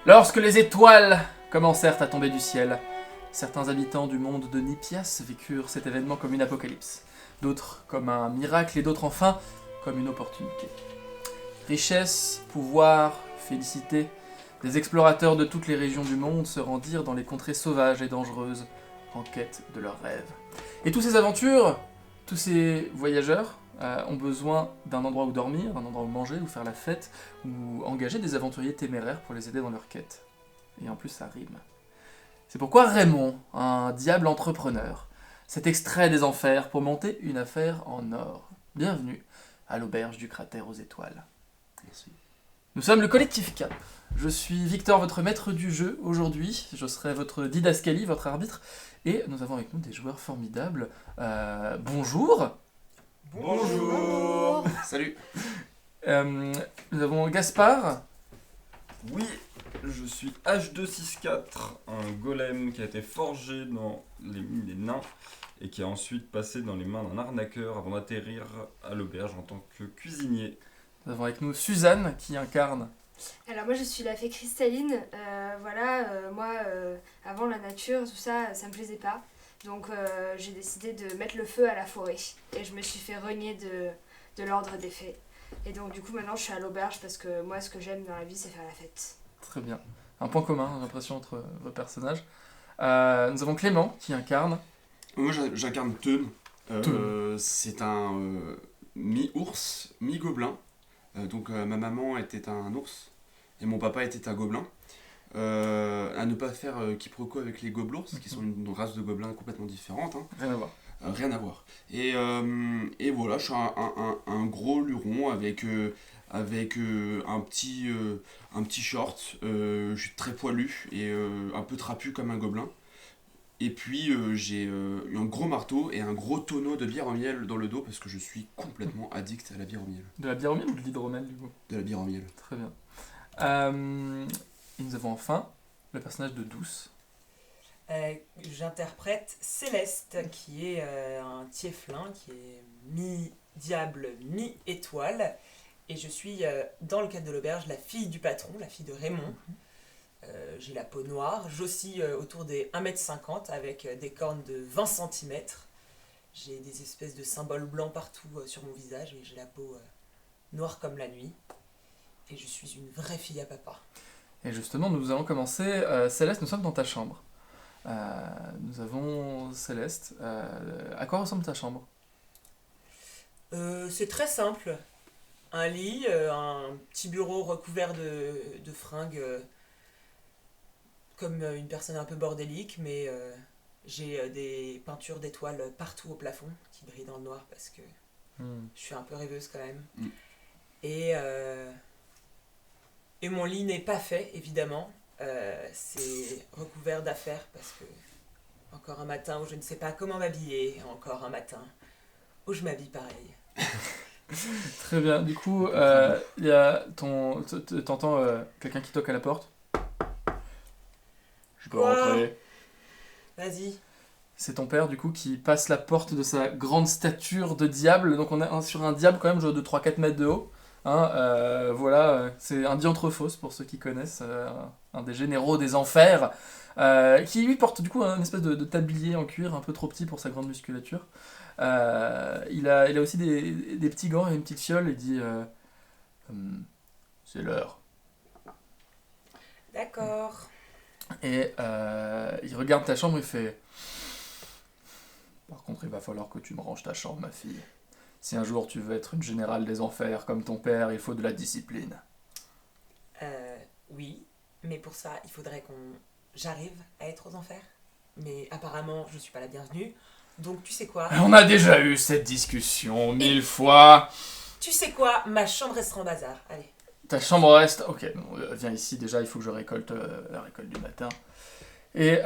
Lorsque les étoiles commencèrent à tomber du ciel, certains habitants du monde de Nipias vécurent cet événement comme une apocalypse, d'autres comme un miracle et d'autres enfin comme une opportunité. Richesse, pouvoir, félicité, des explorateurs de toutes les régions du monde se rendirent dans les contrées sauvages et dangereuses en quête de leurs rêves. Et toutes ces aventures, tous ces voyageurs ont besoin d'un endroit où dormir, d'un endroit où manger, où faire la fête, ou engager des aventuriers téméraires pour les aider dans leur quête. Et en plus, ça rime. C'est pourquoi Raymond, un diable entrepreneur, s'est extrait des enfers pour monter une affaire en or. Bienvenue à l'auberge du cratère aux étoiles. Merci. Nous sommes le collectif Cap. Je suis Victor, votre maître du jeu. Aujourd'hui, je serai votre didascalie, votre arbitre. Et nous avons avec nous des joueurs formidables. Bonjour. Bonjour. Salut. Nous avons Gaspard. Oui, je suis H264, un golem qui a été forgé dans les mines des nains et qui a ensuite passé dans les mains d'un arnaqueur avant d'atterrir à l'auberge en tant que cuisinier. Nous avons avec nous Suzanne qui incarne. Alors moi je suis la fée cristalline, moi avant la nature, tout ça, ça me plaisait pas. Donc j'ai décidé de mettre le feu à la forêt et je me suis fait renier de l'ordre des fées. Et donc du coup maintenant je suis à l'auberge parce que moi ce que j'aime dans la vie c'est faire la fête. Très bien. Un point commun, j'ai l'impression, entre vos personnages. Nous avons Clément qui incarne. Moi j'incarne Teun. C'est un mi-ours, mi-gobelin. Ma maman était un ours et mon papa était un gobelin. À ne pas faire quiproquo avec les gobelours, qui sont une race de gobelins complètement différente. Hein. Rien à voir. Rien à voir. Et voilà, je suis un gros luron avec un petit short. Je suis très poilu et un peu trapu comme un gobelin. Et puis j'ai un gros marteau et un gros tonneau de bière au miel dans le dos parce que je suis complètement addict à la bière au miel. De la bière au miel ou de l'hydromel du coup? De la bière au miel. Très bien. Et nous avons enfin le personnage de Douce. J'interprète Céleste, qui est un tieflin, qui est mi-diable, mi-étoile. Et je suis, dans le cadre de l'auberge, la fille du patron, la fille de Raymond. J'ai la peau noire, j'oscille autour des 1m50 avec des cornes de 20 cm. J'ai des espèces de symboles blancs partout sur mon visage et j'ai la peau noire comme la nuit. Et je suis une vraie fille à papa. Et justement, nous allons commencer. Céleste, nous sommes dans ta chambre. Nous avons Céleste. À quoi ressemble ta chambre? C'est très simple. Un lit, un petit bureau recouvert de fringues, comme une personne un peu bordélique, mais j'ai des peintures d'étoiles partout au plafond qui brillent dans le noir parce que je suis un peu rêveuse quand même. Et mon lit n'est pas fait, évidemment. C'est recouvert d'affaires parce que encore un matin où je ne sais pas comment m'habiller, encore un matin où je m'habille pareil. Très bien. Du coup, il y a t'entends quelqu'un qui toque à la porte. Je peux rentrer. Vas-y. C'est ton père, du coup, qui passe la porte de sa grande stature de diable. Donc on est sur un diable quand même, genre de 3-4 mètres de haut. Hein, voilà, c'est un dianthrophos pour ceux qui connaissent, un des généraux des enfers, qui lui porte du coup un espèce de tablier en cuir un peu trop petit pour sa grande musculature. Il a aussi des petits gants et une petite fiole et dit c'est l'heure. D'accord. Et il regarde ta chambre et fait par contre, il va falloir que tu me ranges ta chambre, ma fille. Si un jour tu veux être une générale des enfers comme ton père, il faut de la discipline. Oui, mais pour ça, il faudrait j'arrive à être aux enfers. Mais apparemment, je suis pas la bienvenue. Donc tu sais quoi? On a déjà eu cette discussion 1000 fois. Tu sais quoi? Ma chambre restera en bazar. Allez. Ta chambre reste... Ok, bon, viens ici, déjà il faut que je récolte la récolte du matin. Et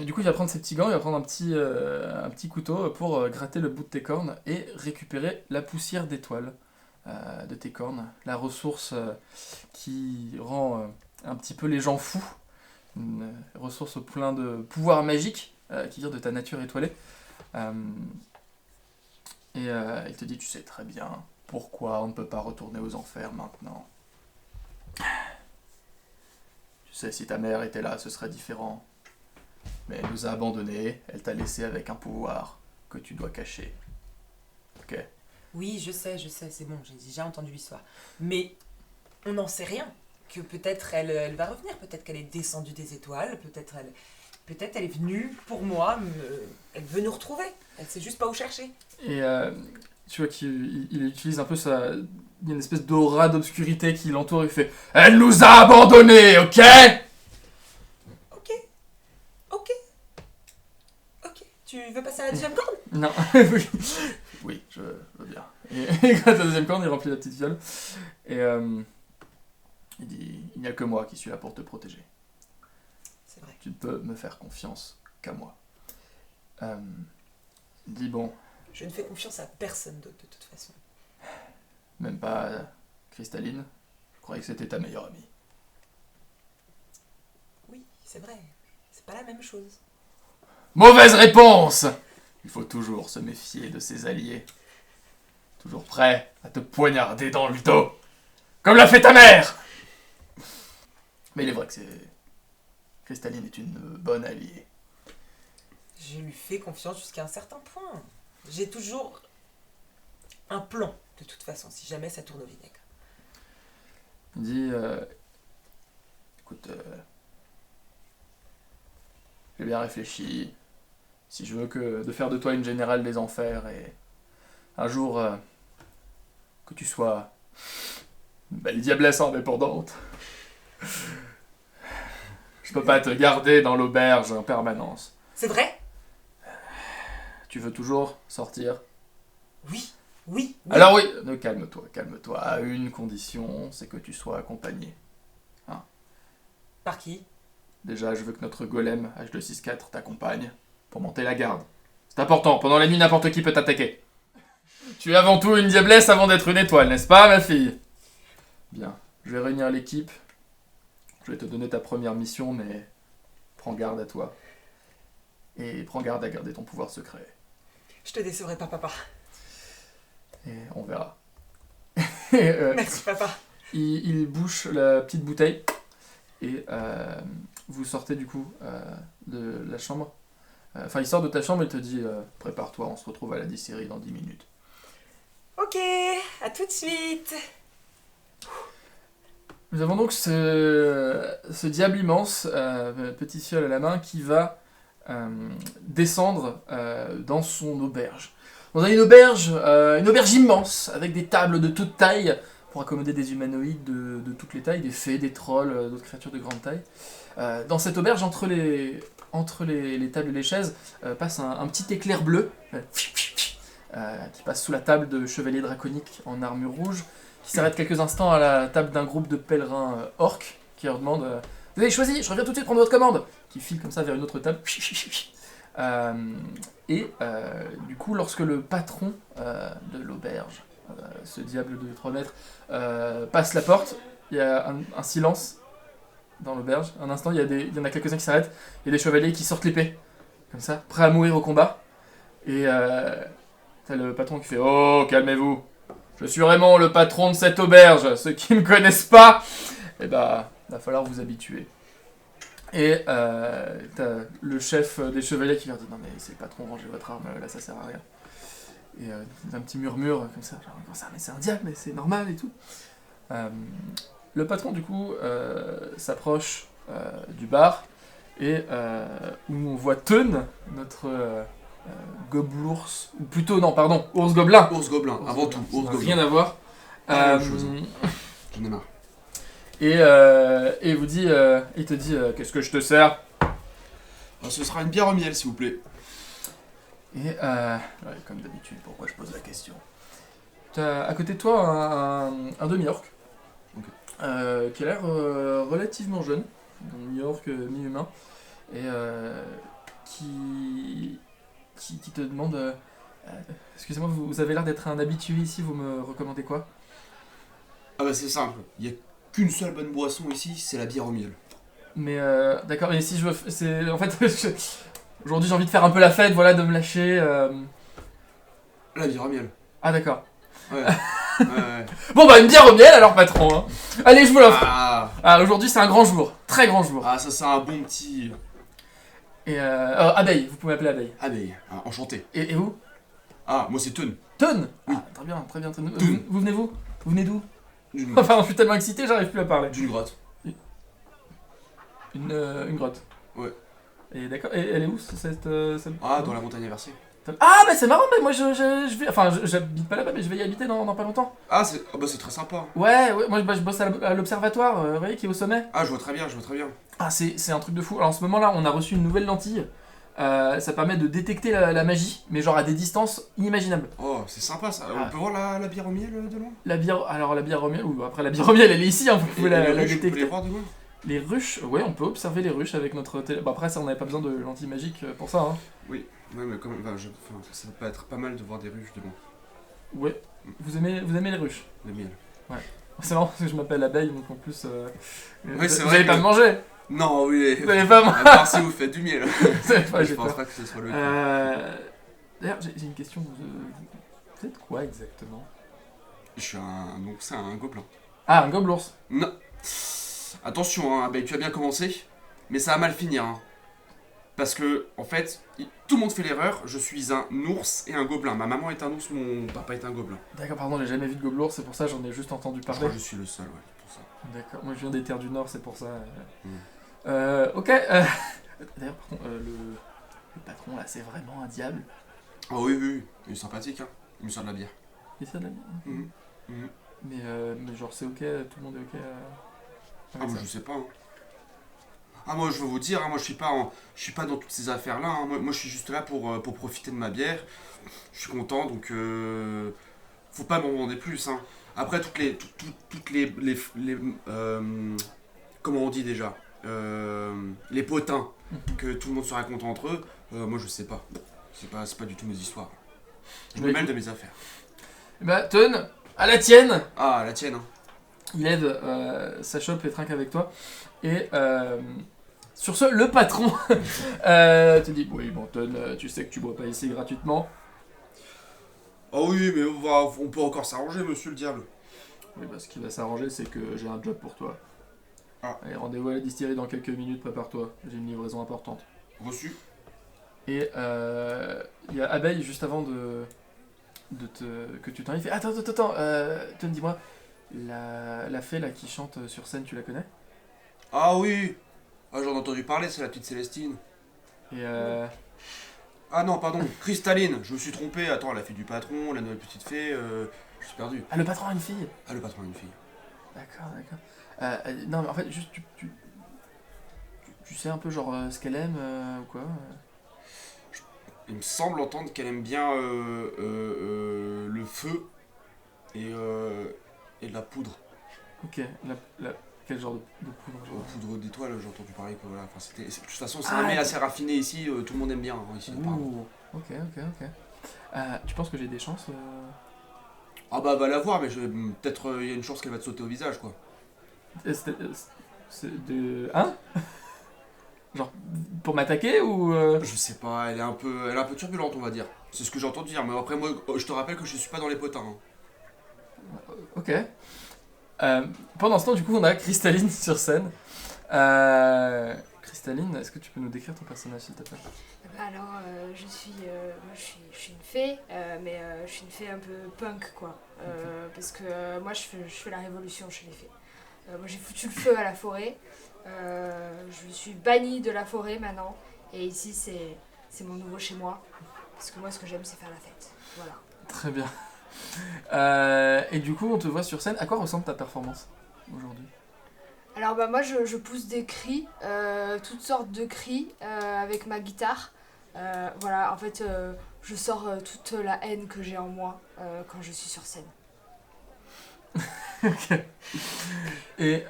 du coup il va prendre ses petits gants, il va prendre un petit couteau pour gratter le bout de tes cornes et récupérer la poussière d'étoiles de tes cornes. La ressource qui rend un petit peu les gens fous. Une ressource plein de pouvoir magique qui vient de ta nature étoilée. Il te dit, tu sais très bien pourquoi on ne peut pas retourner aux enfers maintenant. Tu Tu sais, si ta mère était là, ce serait différent. Mais elle nous a abandonnés, elle t'a laissé avec un pouvoir que tu dois cacher. Ok. Oui, je sais, c'est bon, j'ai déjà entendu l'histoire. Mais on n'en sait rien. Que peut-être elle va revenir, peut-être qu'elle est descendue des étoiles, peut-être elle est venue pour moi, elle veut nous retrouver. Elle sait juste pas où chercher. Et tu vois qu'il utilise un peu ça. Il y a une espèce d'aura d'obscurité qui l'entoure et fait « Elle nous a abandonnés, ok ?» Ok, tu veux passer à la deuxième corde? Non, oui. Oui, je veux bien. Et quand la deuxième corne, il remplit la petite fiole. Et il dit « Il n'y a que moi qui suis là pour te protéger. C'est vrai. Tu ne peux me faire confiance qu'à moi. » Il dit « Bon, Je ne fais confiance à personne d'autre de toute façon. même pas Cristalline. Je croyais que c'était ta meilleure amie. Oui, c'est vrai. C'est pas la même chose. Mauvaise réponse! Il faut toujours se méfier de ses alliés. Toujours prêt à te poignarder dans le dos. Comme l'a fait ta mère! Mais il est vrai que Cristalline est une bonne alliée. Je lui fais confiance jusqu'à un certain point. J'ai toujours un plan, de toute façon, si jamais ça tourne au vinaigre. Il dit... écoute... j'ai bien réfléchi. Si je veux de faire de toi une générale des enfers et... un jour... que tu sois... une belle diablesse indépendante. Je peux pas te garder dans l'auberge en permanence. C'est vrai? Tu veux toujours sortir? Oui, oui. Alors oui, calme-toi. À une condition, c'est que tu sois accompagné. Par qui? Déjà, je veux que notre golem H264 t'accompagne pour monter la garde. C'est important, pendant la nuit, n'importe qui peut t'attaquer. Tu es avant tout une diablesse avant d'être une étoile, n'est-ce pas, ma fille? Bien, je vais réunir l'équipe. Je vais te donner ta première mission, mais prends garde à toi. Et prends garde à garder ton pouvoir secret. Je te décevrai pas, papa. Et on verra. Et, Merci, papa. il bouche la petite bouteille. Et vous sortez du coup de la chambre. Enfin, il sort de ta chambre et te dit prépare-toi, on se retrouve à la distillerie dans 10 minutes. Ok, à tout de suite. Nous avons donc ce diable immense, petit fiole à la main, qui va descendre dans son auberge. Dans une auberge immense, avec des tables de toute taille, pour accommoder des humanoïdes de toutes les tailles, des fées, des trolls, d'autres créatures de grande taille. Dans cette auberge, entre les tables et les chaises, passe un petit éclair bleu, qui passe sous la table de chevaliers draconiques en armure rouge, qui s'arrête quelques instants à la table d'un groupe de pèlerins orques, qui leur demande vous avez choisi, je reviens tout de suite prendre votre commande, qui file comme ça vers une autre table. Du coup, lorsque le patron de l'auberge, ce diable de 3 mètres, passe la porte, il y a un silence dans l'auberge. Un instant, il y en a quelques-uns qui s'arrêtent, il y a des chevaliers qui sortent l'épée, comme ça, prêts à mourir au combat. Et t'as le patron qui fait oh, calmez-vous. Je suis Raymond, le patron de cette auberge. Ceux qui me connaissent pas, va falloir vous habituer. Et t'as le chef des chevaliers qui leur dit non mais c'est le patron, rangez votre arme, là ça sert à rien. Et un petit murmure comme ça, genre comment ça, mais c'est un diable, mais c'est normal et tout. Le patron du coup s'approche du bar et où on voit Teun, notre gobelours, ou plutôt non pardon, ours gobelin. Ours gobelin, avant tout, ours gobelin. Rien à voir. Pas la même chose. J'en ai marre. Et il te dit qu'est-ce que je te sers? Ce sera une bière au miel, s'il vous plaît. Et comme d'habitude, pourquoi je pose la question? T'as à côté de toi un demi-orc, Ok. qui a l'air relativement jeune, un demi-orc mi-humain, et qui te demande excusez-moi, vous avez l'air d'être un habitué ici, vous me recommandez quoi? Ah bah c'est simple, il y a qu'une seule bonne boisson ici, c'est la bière au miel. Mais d'accord, mais si je veux... C'est, en fait, aujourd'hui j'ai envie de faire un peu la fête, voilà, de me lâcher. La bière au miel. Ah d'accord. Ouais. Ouais. Bon bah une bière au miel alors patron hein. Allez je vous l'offre. Ah, Aujourd'hui c'est un grand jour, très grand jour. ah, ça c'est un bon petit... Et Abeille, vous pouvez m'appeler Abeille. Ah mais, enchanté. Et vous? Ah, moi c'est Teun. Teun. Oui. Ah, très bien Teun. Teun. Vous venez vous venez d'où? D'une Enfin je suis tellement excité j'arrive plus à parler. grotte. Une grotte. Ouais. Et d'accord, et elle est où cette... Ah, dans la montagne inversée. Ah bah c'est marrant mais moi je vais... Enfin j'habite pas là-bas mais je vais y habiter dans pas longtemps. Ah, c'est très sympa. Ouais, moi je bosse à l'observatoire, vous voyez, qui est au sommet. Ah, je vois très bien. Ah, c'est un truc de fou. Alors en ce moment-là, on a reçu une nouvelle lentille. Ça permet de détecter la magie, mais genre à des distances inimaginables. Oh, c'est sympa ça. Ah. On peut voir la bière au miel de loin? La bière au miel, ou après la bière au miel, elle est ici, hein, vous pouvez Et la les ruches, vous pouvez les détecter. voir de loin? Les ruches, ouais, on peut observer les ruches avec notre télé. Bah après, ça, on n'avait pas besoin de lentilles magiques pour ça. Hein. Ouais, mais quand même, ça peut être pas mal de voir des ruches de loin. Ouais, vous aimez les ruches? Le miel. C'est marrant parce que je m'appelle Abeille, donc en plus. Ouais, c'est vous vrai allez pas que- me manger. Non, oui. Vous allez pas me À part si vous faites du miel. Ouais, Je j'ai pense peur. pas que ce soit le cas. D'ailleurs, j'ai une question. Vous êtes quoi exactement? Je suis donc c'est un gobelin. Ah, un gobelours. Non. Attention, hein, tu as bien commencé, mais ça va mal finir. Hein. Parce que, en fait, tout le monde fait l'erreur, je suis un ours et un gobelin. Ma maman est un ours, mon papa est un gobelin. D'accord, pardon, j'ai jamais vu de gobelours, c'est pour ça j'en ai juste entendu Je parler. crois que je suis le seul, ouais, pour ça. D'accord, moi je viens des terres du Nord, c'est pour ça. Ok. D'ailleurs, par contre, le patron là, c'est vraiment un diable. Oh oui, il est sympathique, hein. Il me sert de la bière. Et ça, de la bière. Mhm. Mhm. Mais genre, c'est ok, tout le monde est ok. Ah, avec moi ça. je sais pas. Hein. Ah, moi je veux vous dire, hein, moi je suis pas dans toutes ces affaires-là. Hein. Moi je suis juste là pour profiter de ma bière. Je suis content, donc faut pas m'en demander plus. Hein. Après, toutes les comment on dit déjà les potins que tout le monde se raconte entre eux, moi je sais pas. C'est pas du tout mes histoires. Je me Mais mêle écoute- de mes affaires. Bah, Teun, à la tienne. Ah, la tienne. Hein. Il aide sa chope et trinque avec toi. Et sur ce, le patron te dit oui, bon, Teun, tu sais que tu bois pas ici gratuitement. Oh oui, mais on peut encore s'arranger, monsieur le diable. Oui, bah, ce qui va s'arranger, c'est que j'ai un job pour toi. Ah. Allez, rendez-vous à la distillerie dans quelques minutes, prépare-toi. J'ai une livraison importante. Reçu. Et il y a Abeille juste avant que tu t'en ailles. Il fait attends, Teun, dis-moi, la fée là qui chante sur scène, tu la connais? Ah oui. Ah, j'en ai entendu parler, c'est la petite Célestine. Et Ah non, pardon, Cristalline, je me suis trompé. Attends, la fille du patron, la nouvelle petite fée, je suis perdu. ah, le patron a une fille. Ah, le patron a une fille. D'accord. Non, mais en fait, juste tu sais un peu genre ce qu'elle aime ou quoi? Il me semble entendre qu'elle aime bien le feu et de la poudre. Ok. Quel genre de poudre genre Poudre d'étoile, j'ai entendu parler. Quoi, voilà. Enfin, de toute façon, c'est Ah, un mets ok. assez raffiné ici, tout le monde aime bien hein, ici. apparemment. Ouh. Ok. Tu penses que j'ai des chances Ah bah, va la voir, mais peut-être il y a une chance qu'elle va te sauter au visage, quoi. C'est de... Hein? Genre, pour m'attaquer ou... Je sais pas, elle est un peu turbulente, on va dire. C'est ce que j'ai entendu dire, mais après, moi, je te rappelle que je suis pas dans les potins. Hein. Ok. Pendant ce temps, du coup, on a Cristalline sur scène. Cristalline, est-ce que tu peux nous décrire ton personnage, s'il te plaît? Alors, je suis une fée, mais je suis une fée un peu punk, quoi. Parce que moi, je fais la révolution chez les fées. Moi, j'ai foutu le feu à la forêt. Je suis bannie de la forêt maintenant. Et ici, c'est mon nouveau chez moi. Parce que moi, ce que j'aime, c'est faire la fête. Voilà. Très bien. Et du coup, on te voit sur scène. À quoi ressemble ta performance aujourd'hui? Alors bah moi je pousse des cris, toutes sortes de cris avec ma guitare. Voilà, en fait je sors toute la haine que j'ai en moi quand je suis sur scène. Ok. Et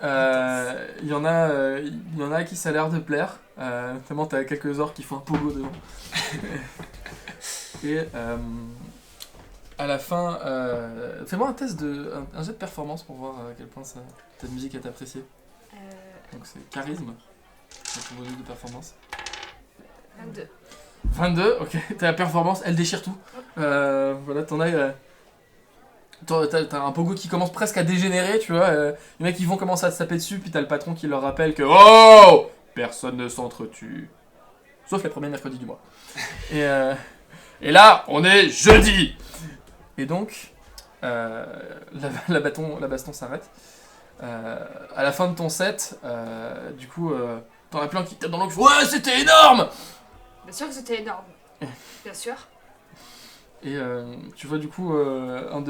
il y en a à qui ça a l'air de plaire. Notamment, t'as quelques orques qui font un pogo devant. Et à la fin, fais-moi un test un jet de performance pour voir à quel point ta musique est appréciée. Donc c'est charisme, c'est ton bonus de performance. 22. 22, ok, ta performance, elle déchire tout. Voilà, ton œil t'as un pogo qui commence presque à dégénérer, tu vois. Les mecs, ils vont commencer à se taper dessus, puis t'as le patron qui leur rappelle que oh, personne ne s'entretue. Sauf les premiers mercredis du mois. Et là, on est jeudi. Et donc, la baston s'arrête. À la fin de ton set, du coup, t'en as plein qui tapent dans l'eau qui font ouais, c'était énorme. Bien sûr que c'était énorme. Bien sûr. Et tu vois du coup un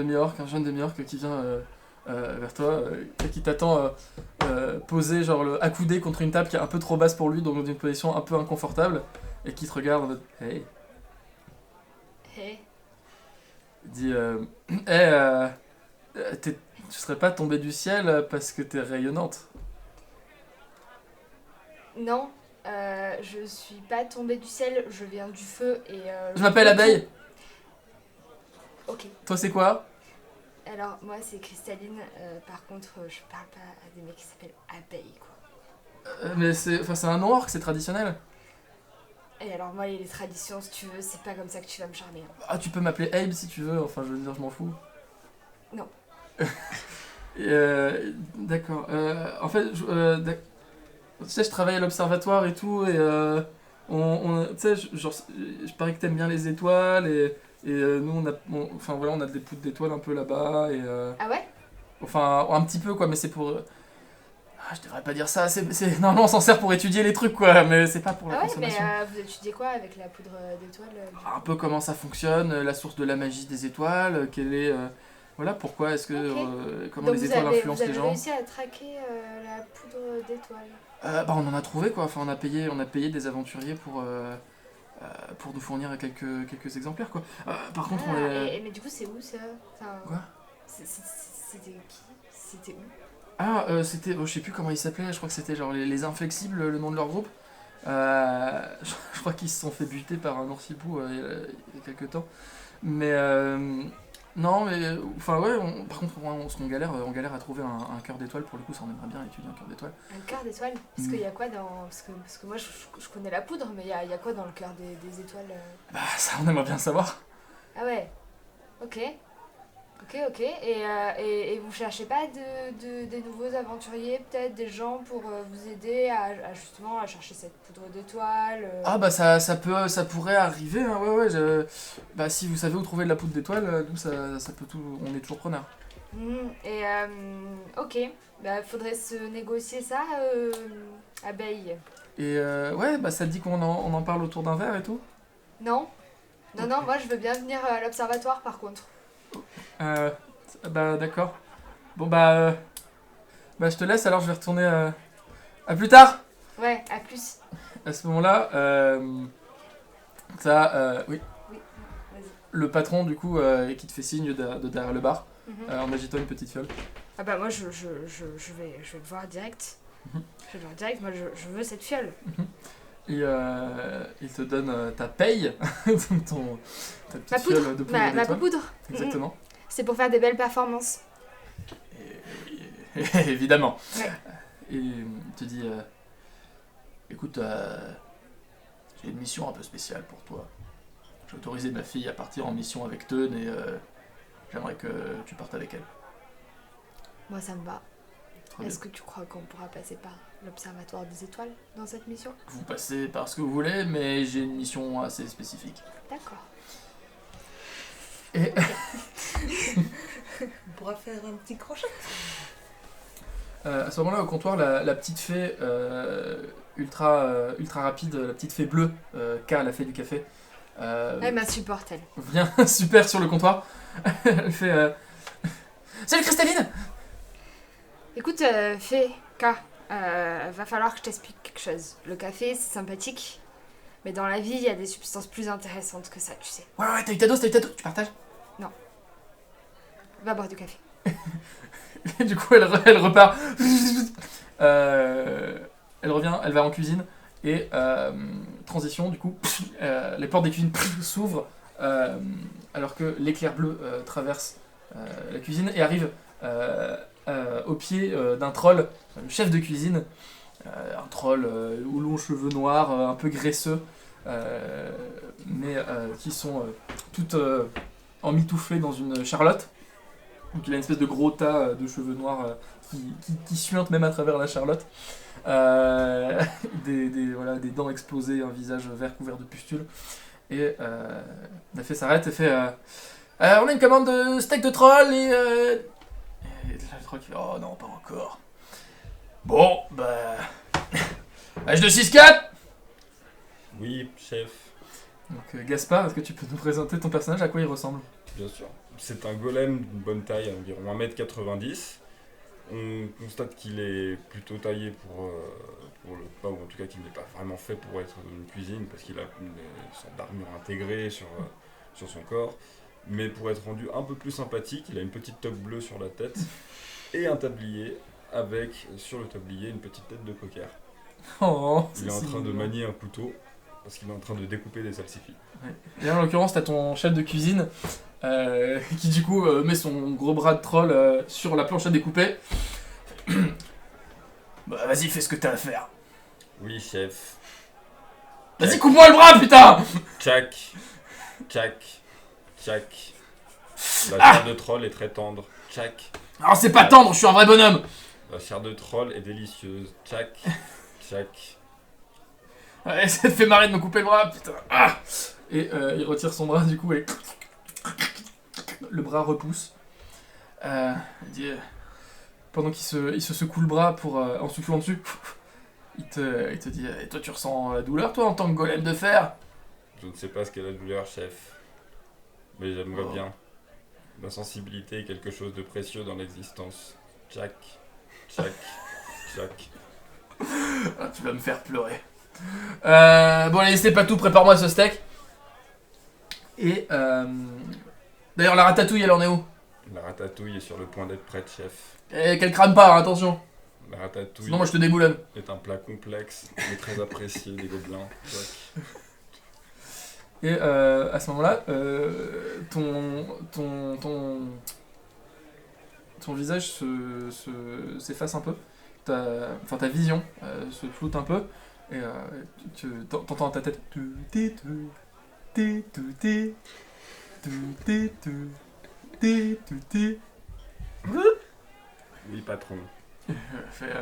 jeune demi-orc qui vient vers toi, et qui t'attend posé genre accoudé contre une table qui est un peu trop basse pour lui, donc dans une position un peu inconfortable, et qui te regarde en mode hey. Hey. Il dit hey, tu serais pas tombé du ciel parce que t'es rayonnante. Non, je suis pas tombée du ciel, je viens du feu et... Je m'appelle Abeille. Ok. Toi c'est quoi? Alors, moi c'est Cristalline, par contre, je parle pas à des mecs qui s'appellent Abeille, quoi. Mais c'est un nom orc, c'est traditionnel. Et alors, moi, les traditions, si tu veux, c'est pas comme ça que tu vas me charmer. Hein. Ah, tu peux m'appeler Abe si tu veux, enfin je veux dire, je m'en fous. Non. D'accord. En fait, tu sais, je travaille à l'observatoire et tout, et tu sais, genre, je parie que t'aimes bien les étoiles, et nous, on a des poutres d'étoiles un peu là-bas, et Ah ouais? enfin, un petit peu, quoi, mais c'est pour... je devrais pas dire ça, normalement on s'en sert pour étudier les trucs, quoi, mais c'est pas pour la Ah ouais, consommation. mais vous étudiez quoi avec la poudre d'étoiles Un peu comment ça fonctionne, la source de la magie des étoiles, quelle est... voilà, pourquoi est-ce que... Ok. comment Donc les étoiles influencent les vous gens. avez réussi à traquer la poudre d'étoiles. Bah on en a trouvé, quoi, enfin on a payé des aventuriers pour nous fournir quelques exemplaires, quoi. Par contre, on est... mais du coup, c'est où ça? Enfin, Quoi? C'était qui? C'était où? C'était... je sais plus comment ils s'appelaient, je crois que c'était genre les Inflexibles, le nom de leur groupe. Je crois qu'ils se sont fait buter par un oursibou il y a quelques temps. Mais... non, mais... Enfin, ouais, par contre, on galère à trouver un cœur d'étoile, pour le coup, ça on aimerait bien étudier un cœur d'étoile. Un cœur d'étoile? Parce qu'il y a quoi dans... Parce que moi, je connais la poudre, mais il y a quoi dans le cœur des étoiles Bah, ça on aimerait bien savoir. Ah ouais. Ok. Et vous cherchez pas des nouveaux aventuriers, peut-être des gens pour vous aider à justement à chercher cette poudre d'étoile Ah bah ça pourrait arriver, hein, ouais, bah si vous savez où trouver de la poudre d'étoile, nous ça peut tout, on est toujours preneur. Ok, bah faudrait se négocier ça, Abeille. Et ouais, bah ça te dit qu'on en parle autour d'un verre et tout? Non, moi je veux bien venir à l'observatoire par contre. Bah d'accord. Bon bah je te laisse, alors je vais retourner à plus tard. Ouais, à plus. À ce moment-là, oui, Oui, vas-y. le patron du coup qui te fait signe de derrière le bar, en agitant une petite fiole. Ah bah moi je vais le voir direct. Mhm. Je vais le voir direct, moi je veux cette fiole. Et il te donne ta paye, donc ta petite Ma poudre, fiole de poudre ma d'étoile. poudre. Exactement. C'est pour faire des belles performances. Évidemment. Ouais. Et il te dit écoute, j'ai une mission un peu spéciale pour toi. J'ai autorisé ma fille à partir en mission avec Teun et j'aimerais que tu partes avec elle. Moi ça me va. Très bien. Est-ce que tu crois qu'on pourra passer par l'Observatoire des étoiles dans cette mission? Vous passez par ce que vous voulez, mais j'ai une mission assez spécifique. D'accord. Et On pourra faire un petit crochet. à ce moment-là, au comptoir, la petite fée ultra rapide, la petite fée bleue, K, la fée du café, Elle m'insupporte, elle. vient super sur le comptoir. Elle fait salut Cristalline. Écoute, Fée, K, va falloir que je t'explique quelque chose. Le café, c'est sympathique, mais dans la vie, il y a des substances plus intéressantes que ça, tu sais. Ouais, t'as eu ta dose, tu partages. Va boire du café. Et du coup, elle repart. Elle revient, elle va en cuisine. Et transition, du coup, les portes des cuisines s'ouvrent alors que l'éclair bleu traverse la cuisine et arrive au pied d'un troll, le chef de cuisine. Un troll aux longs cheveux noirs, un peu graisseux, mais qui sont toutes emmitouflées dans une charlotte. Donc il a une espèce de gros tas de cheveux noirs qui suinte même à travers la charlotte. Voilà, des dents explosées, un visage vert couvert de pustules. Et Nafé s'arrête et fait on a une commande de steak de troll et le troll qui fait oh non, pas encore. Bon, bah. H264. Oui, chef. Donc Gaspard, est-ce que tu peux nous présenter ton personnage, à quoi il ressemble? Bien sûr. C'est un golem d'une bonne taille, environ 1m90. On constate qu'il est plutôt taillé pour le pas, ou en tout cas qu'il n'est pas vraiment fait pour être dans une cuisine, parce qu'il a une sorte d'armure intégrée sur son corps. Mais pour être rendu un peu plus sympathique, il a une petite toque bleue sur la tête et un tablier avec, sur le tablier, une petite tête de cocker. Oh, Il est en train de manier un couteau, parce qu'il est en train de découper des salsifis. Ouais. Et là, en l'occurrence, t'as ton chef de cuisine qui du coup met son gros bras de troll sur la planche à découper. Bah vas-y, fais ce que t'as à faire. Oui, chef. Vas-y, coupe-moi le bras, putain. Tchac, tchac, tchac. La chair de troll est très tendre. Tchac. Alors c'est pas tendre, je suis un vrai bonhomme. La chair de troll est délicieuse. Tchac, tchac. Ouais, ça te fait marrer de me couper le bras, putain. Ah. Et il retire son bras du coup et le bras repousse. Il dit, pendant qu'il se secoue le bras pour en soufflant dessus, il te dit et toi tu ressens la douleur toi en tant que golem de fer? Je ne sais pas ce qu'est la douleur, chef. Mais j'aimerais Oh. bien. La sensibilité est quelque chose de précieux dans l'existence. Tchac, tchac, tchac. Ah, tu vas me faire pleurer. Bon allez, c'est pas tout, prépare-moi ce steak. Et d'ailleurs la ratatouille elle en est où? La ratatouille est sur le point d'être prête, chef. Et qu'elle crame pas, hein, attention. La ratatouille Sinon moi je te déboulonne. est un plat complexe, mais très apprécié des gobelins. Tchac. Et à ce moment-là, ton visage s'efface un peu. Ta vision se floute un peu. Et t'entends dans ta tête. Oui, patron. Fait,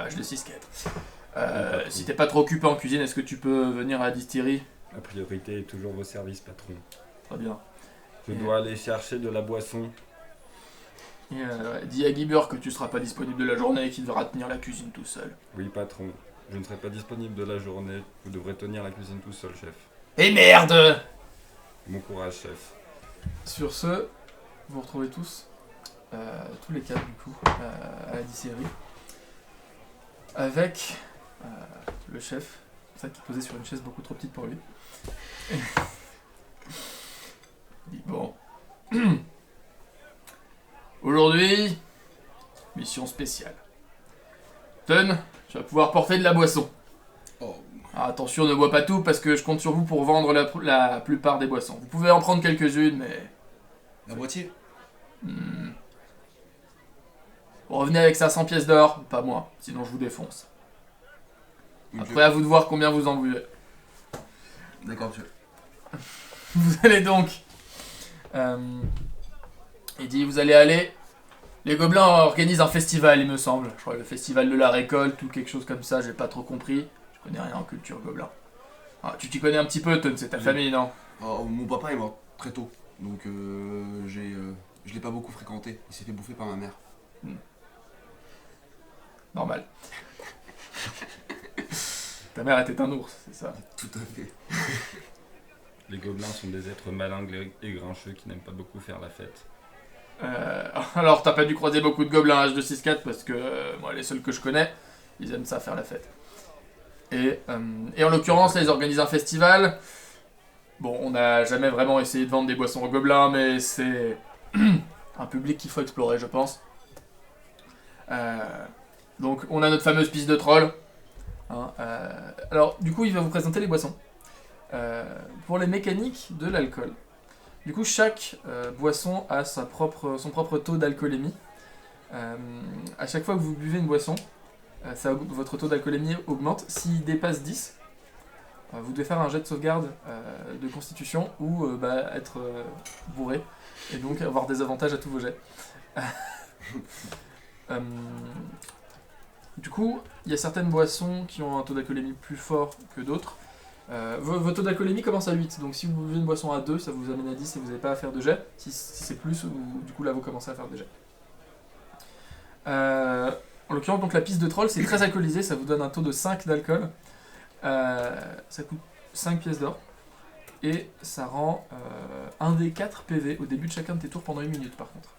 je le 6-4. Si t'es pas trop occupé en cuisine, est-ce que tu peux venir à la distillerie? La priorité est toujours vos services, patron. Très bien. Je dois aller chercher de la boisson. Et dis à Guibur que tu seras pas disponible de la journée et qu'il devra tenir la cuisine tout seul. Oui, patron. Je ne serai pas disponible de la journée. Vous devrez tenir la cuisine tout seul, chef. Et merde! Bon courage, chef. Sur ce, vous vous retrouvez tous, tous les quatre du coup, à la distillerie, avec le chef, ça qui posait sur une chaise beaucoup trop petite pour lui. Il dit bon, aujourd'hui, mission spéciale. Ton, tu vas pouvoir porter de la boisson. Oh, Ah, attention, ne bois pas tout parce que je compte sur vous pour vendre la plupart des boissons. Vous pouvez en prendre quelques-unes, mais la moitié. Vous revenez avec 500 pièces d'or, pas moi, sinon je vous défonce. Après, à vous de voir combien vous en voulez. D'accord, monsieur. Vous allez donc... il dit, vous allez aller... Les gobelins organisent un festival, il me semble. Je crois le festival de la récolte ou quelque chose comme ça, j'ai pas trop compris. Je connais rien en culture gobelin. Ah, tu t'y connais un petit peu, Ton, c'est ta famille, non? Oh, mon papa est mort très tôt, donc je l'ai pas beaucoup fréquenté. Il s'est fait bouffer par ma mère. Normal. Ta mère était un ours, c'est ça? Tout à fait. Les gobelins sont des êtres malingres et grincheux qui n'aiment pas beaucoup faire la fête. Alors t'as pas dû croiser beaucoup de gobelins à H264 parce que moi les seuls que je connais, ils aiment ça faire la fête. Et en l'occurrence là ils organisent un festival. Bon, on n'a jamais vraiment essayé de vendre des boissons aux gobelins, mais c'est un public qu'il faut explorer je pense. Donc on a notre fameuse piste de troll. Hein, alors du coup il va vous présenter les boissons. Pour les mécaniques de l'alcool. Du coup, chaque boisson a son propre taux d'alcoolémie. À chaque fois que vous buvez une boisson, votre taux d'alcoolémie augmente. S'il dépasse 10, vous devez faire un jet de sauvegarde de constitution ou être bourré. et donc avoir des avantages à tous vos jets. Du coup, il y a certaines boissons qui ont un taux d'alcoolémie plus fort que d'autres. Votre taux d'alcoolémie commence à 8, donc si vous buvez une boisson à 2, ça vous amène à 10 et vous n'avez pas à faire de jet. Si c'est plus, du coup là vous commencez à faire des jets. En l'occurrence, donc la pisse de troll, c'est très alcoolisé, ça vous donne un taux de 5 d'alcool. Ça coûte 5 pièces d'or. Et ça rend 1 des 4 PV au début de chacun de tes tours pendant 1 minute par contre.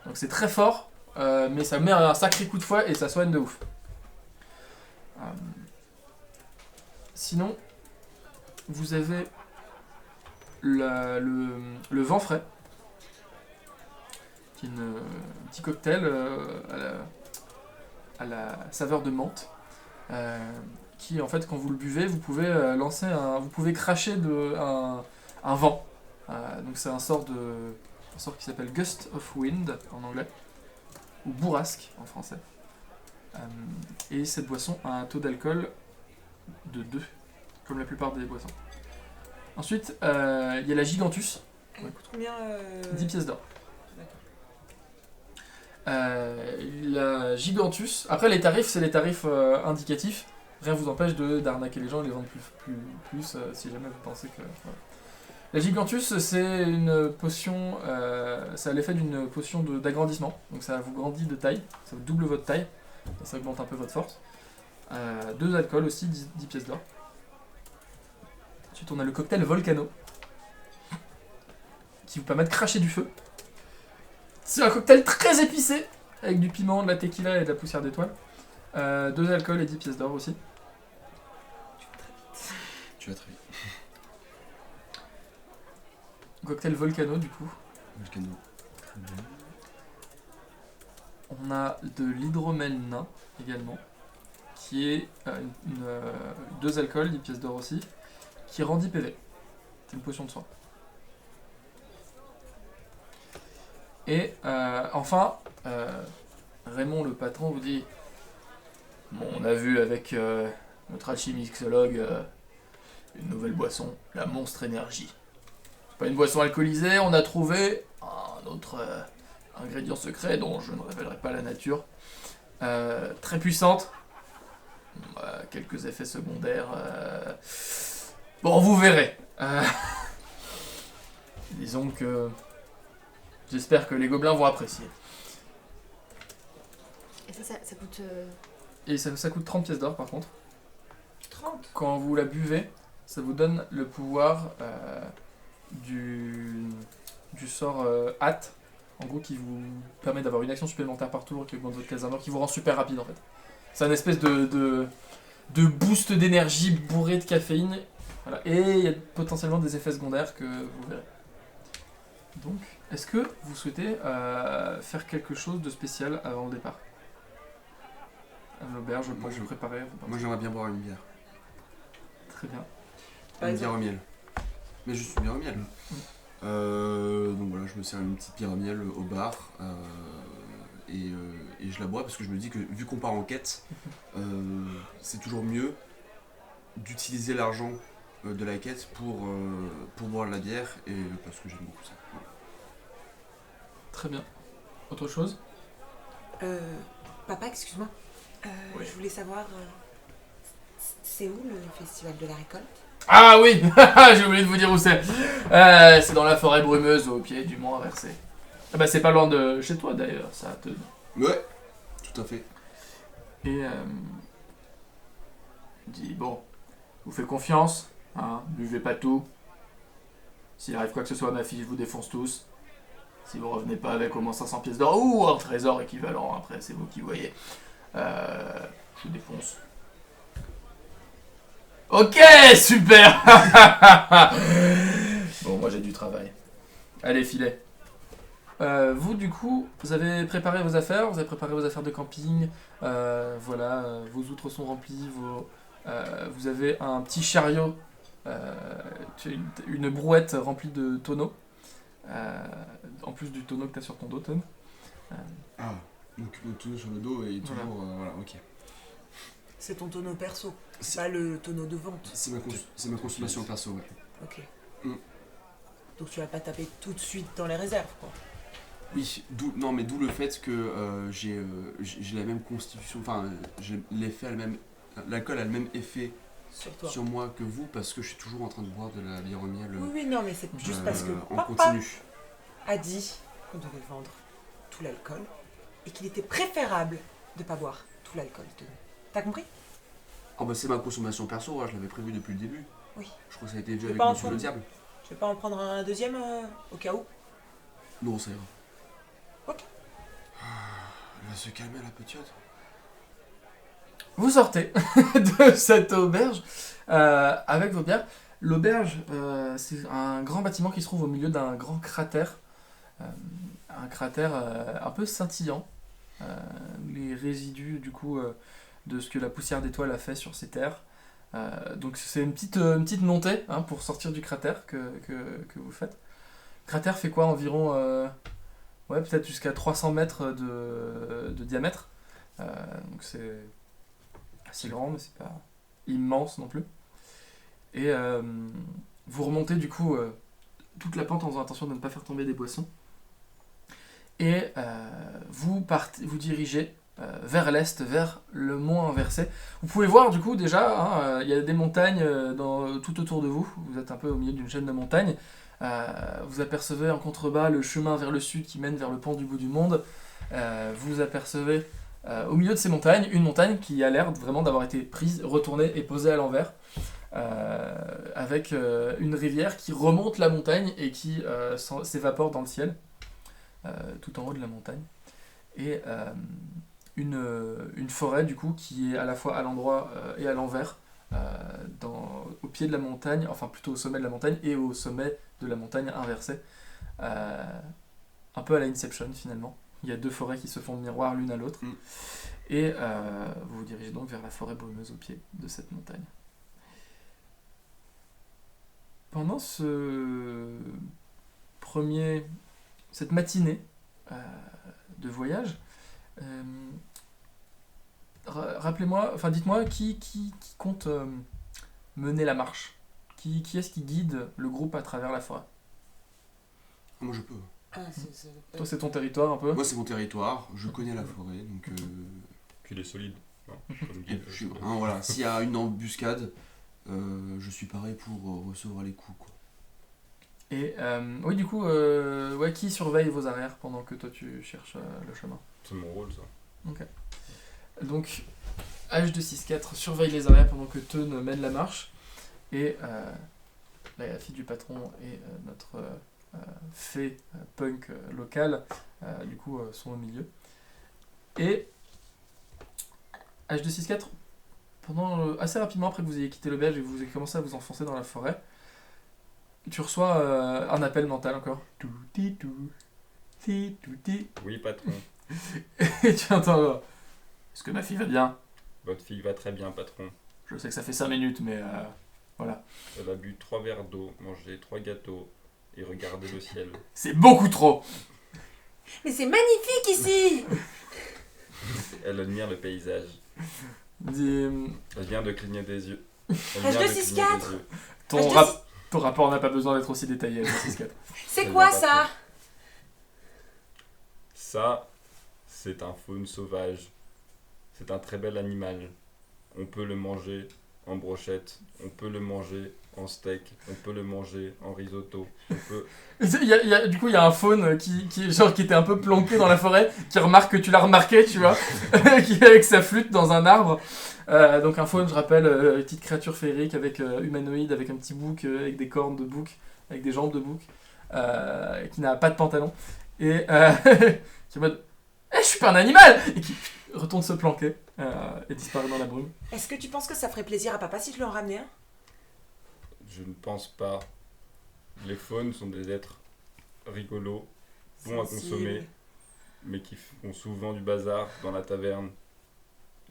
Donc c'est très fort, mais ça met un sacré coup de fouet et ça soigne de ouf. Sinon, vous avez le vent frais, qui est un petit cocktail à la saveur de menthe, qui en fait quand vous le buvez, vous pouvez vous pouvez cracher un vent. Donc c'est un sort qui s'appelle Gust of Wind en anglais, ou bourrasque en français. Et cette boisson a un taux d'alcool de 2, comme la plupart des boissons. Ensuite, il y a la Gigantus. Elle coûte combien 10 pièces d'or. La Gigantus. Après, les tarifs, c'est les tarifs indicatifs. Rien ne vous empêche d'arnaquer les gens et les vendre plus si jamais vous pensez que. Voilà. La Gigantus, c'est une potion. Ça a l'effet d'une potion d'agrandissement. Donc ça vous grandit de taille. Ça vous double votre taille. Et ça augmente un peu votre force. 2 alcools aussi, 10 pièces d'or. Ensuite, on a le cocktail Volcano, qui vous permet de cracher du feu. C'est un cocktail très épicé, avec du piment, de la tequila et de la poussière d'étoile. 2 alcools et 10 pièces d'or aussi. Tu vas très vite. Cocktail Volcano, du coup. Volcano. On a de l'hydromel nain, également, qui est 2 alcools, 10 pièces d'or aussi, qui rend 10 PV. C'est une potion de soin. Et enfin, Raymond le patron vous dit bon, on a vu avec notre alchimixologue une nouvelle boisson, la Monstre Énergie. C'est pas une boisson alcoolisée, on a trouvé un autre ingrédient secret dont je ne révélerai pas la nature. Très puissante, quelques effets secondaires. Bon, vous verrez. Disons que j'espère que les gobelins vont apprécier. Et ça coûte... Et ça coûte 30 pièces d'or par contre. 30. Quand vous la buvez, ça vous donne le pouvoir du sort hâte, en gros qui vous permet d'avoir une action supplémentaire par tour qui augmente votre casse qui vous rend super rapide en fait. C'est un espèce de boost d'énergie bourré de caféine. Voilà. Et il y a potentiellement des effets secondaires que vous verrez. Donc, est-ce que vous souhaitez faire quelque chose de spécial avant le départ? À l'auberge, pour vous préparer. Moi j'aimerais bien boire une bière. Très bien. Une bière au miel. Mais juste une bière au miel. Donc voilà, je me sers une petite bière au miel au bar. Et je la bois parce que je me dis que vu qu'on part en quête, c'est toujours mieux d'utiliser l'argent de la quête pour boire la bière et parce que j'aime beaucoup ça. Voilà. Très bien. Autre chose? Papa, excuse-moi. Oui. Je voulais savoir, c'est où le festival de la récolte? Ah oui. J'ai oublié de vous dire où c'est. C'est dans la forêt brumeuse au pied du mont inversé. Ah bah c'est pas loin de chez toi d'ailleurs, ça te... Ouais, tout à fait. Et je dis bon, je vous fais confiance, hein, buvez pas tout. S'il arrive quoi que ce soit à ma fille, je vous défonce tous. Si vous revenez pas avec au moins 500 pièces d'or ou un trésor équivalent, après c'est vous qui voyez. Je vous défonce. Ok, super. Bon, moi j'ai du travail. Allez, filet. Vous, du coup, vous avez préparé vos affaires de camping, vos outres sont remplies, vous avez un petit chariot, une brouette remplie de tonneaux, en plus du tonneau que tu as sur ton dos, Tom. Ah, donc le tonneau sur le dos et toujours... voilà, ok. C'est ton tonneau perso, c'est pas le tonneau de vente. C'est ma consommation perso, ouais. Ok. Donc tu vas pas taper tout de suite dans les réserves, quoi. Oui, d'où le fait que j'ai la même constitution, enfin, l'alcool a le même effet Sur toi. sur moi que vous parce que je suis toujours en train de boire de la bière au miel Oui, non, mais c'est juste parce que en papa continu. a dit qu'on devait vendre tout l'alcool et qu'il était préférable de pas boire tout l'alcool. T'as compris? Oh bah c'est ma consommation perso, je l'avais prévu depuis le début. Oui. Je crois que ça a été vu Tu veux avec pas en Monsieur le prendre Diable. Tu veux pas en prendre un deuxième au cas où? Non, ça ira. Ok. Elle va se calmer la petite. Vous sortez de cette auberge avec vos bières. L'auberge, c'est un grand bâtiment qui se trouve au milieu d'un grand cratère. Un cratère un peu scintillant. Les résidus du coup de ce que la poussière d'étoiles a fait sur ces terres. Donc c'est une petite montée pour sortir du cratère que vous faites. Le cratère fait quoi environ peut-être jusqu'à 300 mètres de diamètre. Donc c'est assez grand mais c'est pas immense non plus. Et vous remontez du coup toute la pente en faisant attention de ne pas faire tomber des boissons. Et vous dirigez vers l'est, vers le mont inversé. Vous pouvez voir du coup déjà, il y a des montagnes tout autour de vous. Vous êtes un peu au milieu d'une chaîne de montagnes. Vous apercevez en contrebas le chemin vers le sud qui mène vers le pont du bout du monde. Vous apercevez au milieu de ces montagnes une montagne qui a l'air vraiment d'avoir été prise, retournée et posée à l'envers. Avec une rivière qui remonte la montagne et qui s'évapore dans le ciel, tout en haut de la montagne. Et une forêt du coup qui est à la fois à l'endroit et à l'envers, au pied de la montagne, enfin plutôt au sommet de la montagne et au sommet de la montagne inversée. Un peu à la Inception finalement. Il y a deux forêts qui se font miroir l'une à l'autre. Et vous vous dirigez donc vers la forêt brumeuse au pied de cette montagne. Pendant cette matinée de voyage, dites-moi qui compte mener la marche. Qui est-ce qui guide le groupe à travers la forêt? Moi je peux. Toi c'est ton territoire un peu. Moi c'est mon territoire, je connais la forêt donc. Puis il est solide. Non, voilà, s'il y a une embuscade, je suis pareil pour recevoir les coups quoi. Et oui du coup, qui surveille vos arrières pendant que toi tu cherches le chemin? C'est mon rôle ça. Ok. Donc H264 surveille les arrières pendant que Teun mène la marche. Et la fille du patron et notre fée punk locale du coup sont au milieu. Et H264, assez rapidement après que vous ayez quitté l'auberge et que vous ayez commencé à vous enfoncer dans la forêt, tu reçois un appel mental encore. Oui, patron. Et tu entends est-ce que ma fille va bien? Votre fille va très bien, patron. Je sais que ça fait 5 minutes, mais voilà. Elle a bu 3 verres d'eau, mangé 3 gâteaux et regardé le ciel. C'est beaucoup trop! Mais c'est magnifique ici! Elle admire le paysage. Elle vient de cligner des yeux. H264! Ton rapport n'a pas besoin d'être aussi détaillé, H264. C'est quoi ça? Ça, c'est un faune sauvage. C'est un très bel animal. On peut le manger en brochette, on peut le manger en steak, on peut le manger en risotto. Du coup, il y a un faune qui était un peu planqué dans la forêt, qui remarque que tu l'as remarqué, tu vois, qui est avec sa flûte dans un arbre. Donc un faune, je rappelle, une petite créature féerique avec humanoïde, avec un petit bouc, avec des cornes de bouc, avec des jambes de bouc, qui n'a pas de pantalon, et qui est en mode « je suis pas un animal !» et qui retourne se planquer et disparaît dans la brume. Est-ce que tu penses que ça ferait plaisir à papa si je lui en ramenais un? Je ne pense pas. Les faunes sont des êtres rigolos, bons à consommer, mais qui font souvent du bazar dans la taverne.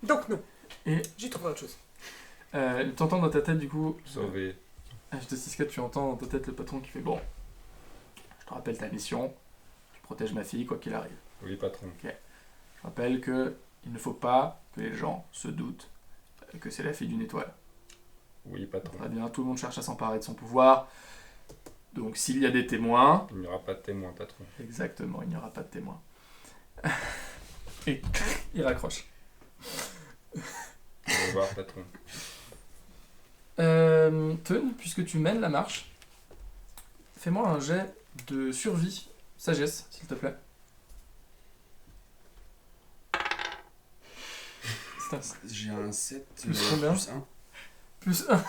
Donc non. Et j'ai trouvé autre chose. Tu entends dans ta tête du coup... Sauvé. H264, tu entends dans ta tête le patron qui fait « Bon, je te rappelle ta mission, tu protèges ma fille quoi qu'il arrive. » Oui, patron. Ok. Je rappelle que il ne faut pas que les gens se doutent que c'est la fille d'une étoile. Oui, patron. Très bien, tout le monde cherche à s'emparer de son pouvoir. Donc s'il y a des témoins... Il n'y aura pas de témoin, patron. Exactement, il n'y aura pas de témoins. Et il raccroche. Au revoir, patron. Teun, puisque tu mènes la marche, fais-moi un jet de survie, sagesse, s'il te plaît. J'ai un 7 Plus combien plus 1. Plus 1.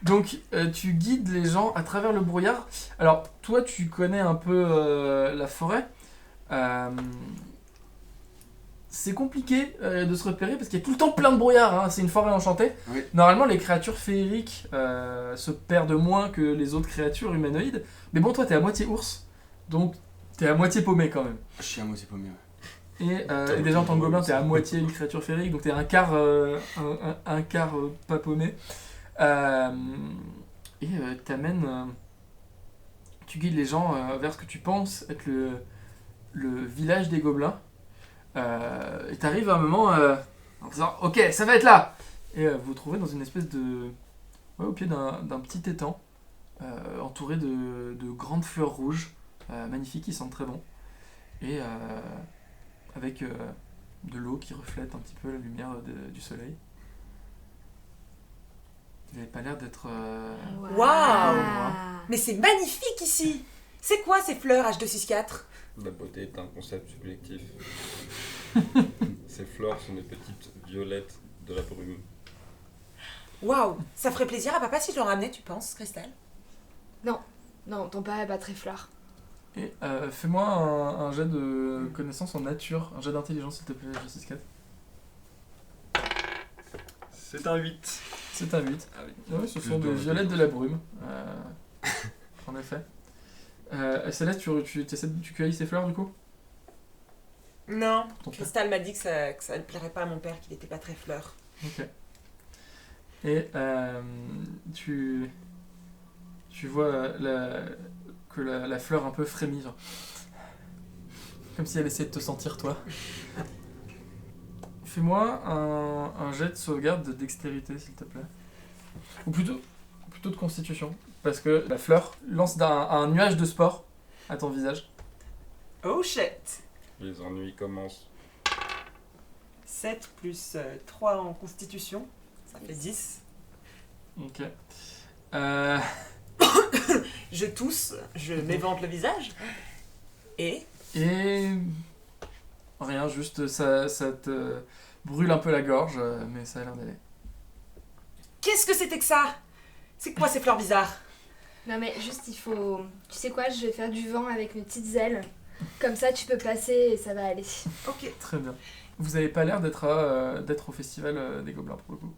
Donc, tu guides les gens à travers le brouillard. Alors, toi, tu connais un peu la forêt. C'est compliqué de se repérer parce qu'il y a tout le temps plein de brouillard. Hein. C'est une forêt enchantée. Oui. Normalement, les créatures féeriques se perdent moins que les autres créatures humanoïdes. Mais bon, toi, t'es à moitié ours. Donc, t'es à moitié paumé quand même. Je suis à moitié paumé. Ouais. Et déjà en tant que gobelin, t'es à moitié une créature féerique, donc t'es un quart, un quart pas paumé. T'amènes, tu guides les gens vers ce que tu penses être le village des gobelins. Et t'arrives à un moment en disant ok, ça va être là. Et vous vous trouvez dans une espèce de, au pied d'un petit étang, entouré de grandes fleurs rouges, magnifiques, qui sentent très bon. Et avec de l'eau qui reflète un petit peu la lumière du soleil. Vous n'avez pas l'air d'être... Waouh! Mais c'est magnifique ici! C'est quoi ces fleurs H264? La beauté est un concept subjectif. Ces fleurs sont des petites violettes de la brume. Waouh! Ça ferait plaisir à papa si je l'en ramenais, tu penses, Cristal? Non, ton père est pas très fleur. Et fais-moi un jet de connaissance en nature, un jet d'intelligence s'il te plaît, H264. C'est un 8. C'est un 8. Ah oui. Oui, ce Plus sont de des violettes de la brume. intelligence. En effet. Céleste, tu cueillis ces fleurs du coup? Non. Ton père. Cristal m'a dit que ça ne plairait pas à mon père, qu'il n'était pas très fleur. Ok. Et tu vois que la fleur un peu frémit, genre. Comme si elle essayait de te sentir toi. Fais-moi un jet de sauvegarde de dextérité, s'il te plaît. Ou plutôt de constitution. Parce que la fleur lance un nuage de sport à ton visage. Oh shit! Les ennuis commencent. 7 plus 3 en constitution, ça fait 10. Ok. Je tousse, je m'évente le visage. Et Et... Rien, juste ça te brûle un peu la gorge, mais ça a l'air d'aller. qu'est-ce que c'était que ça? C'est quoi ces fleurs bizarres? Non mais juste il faut... Tu sais quoi, je vais faire du vent avec mes petites ailes. Comme ça tu peux passer et ça va aller. Ok, Très bien. Vous avez pas l'air d'être au festival des Gobelins pour le coup.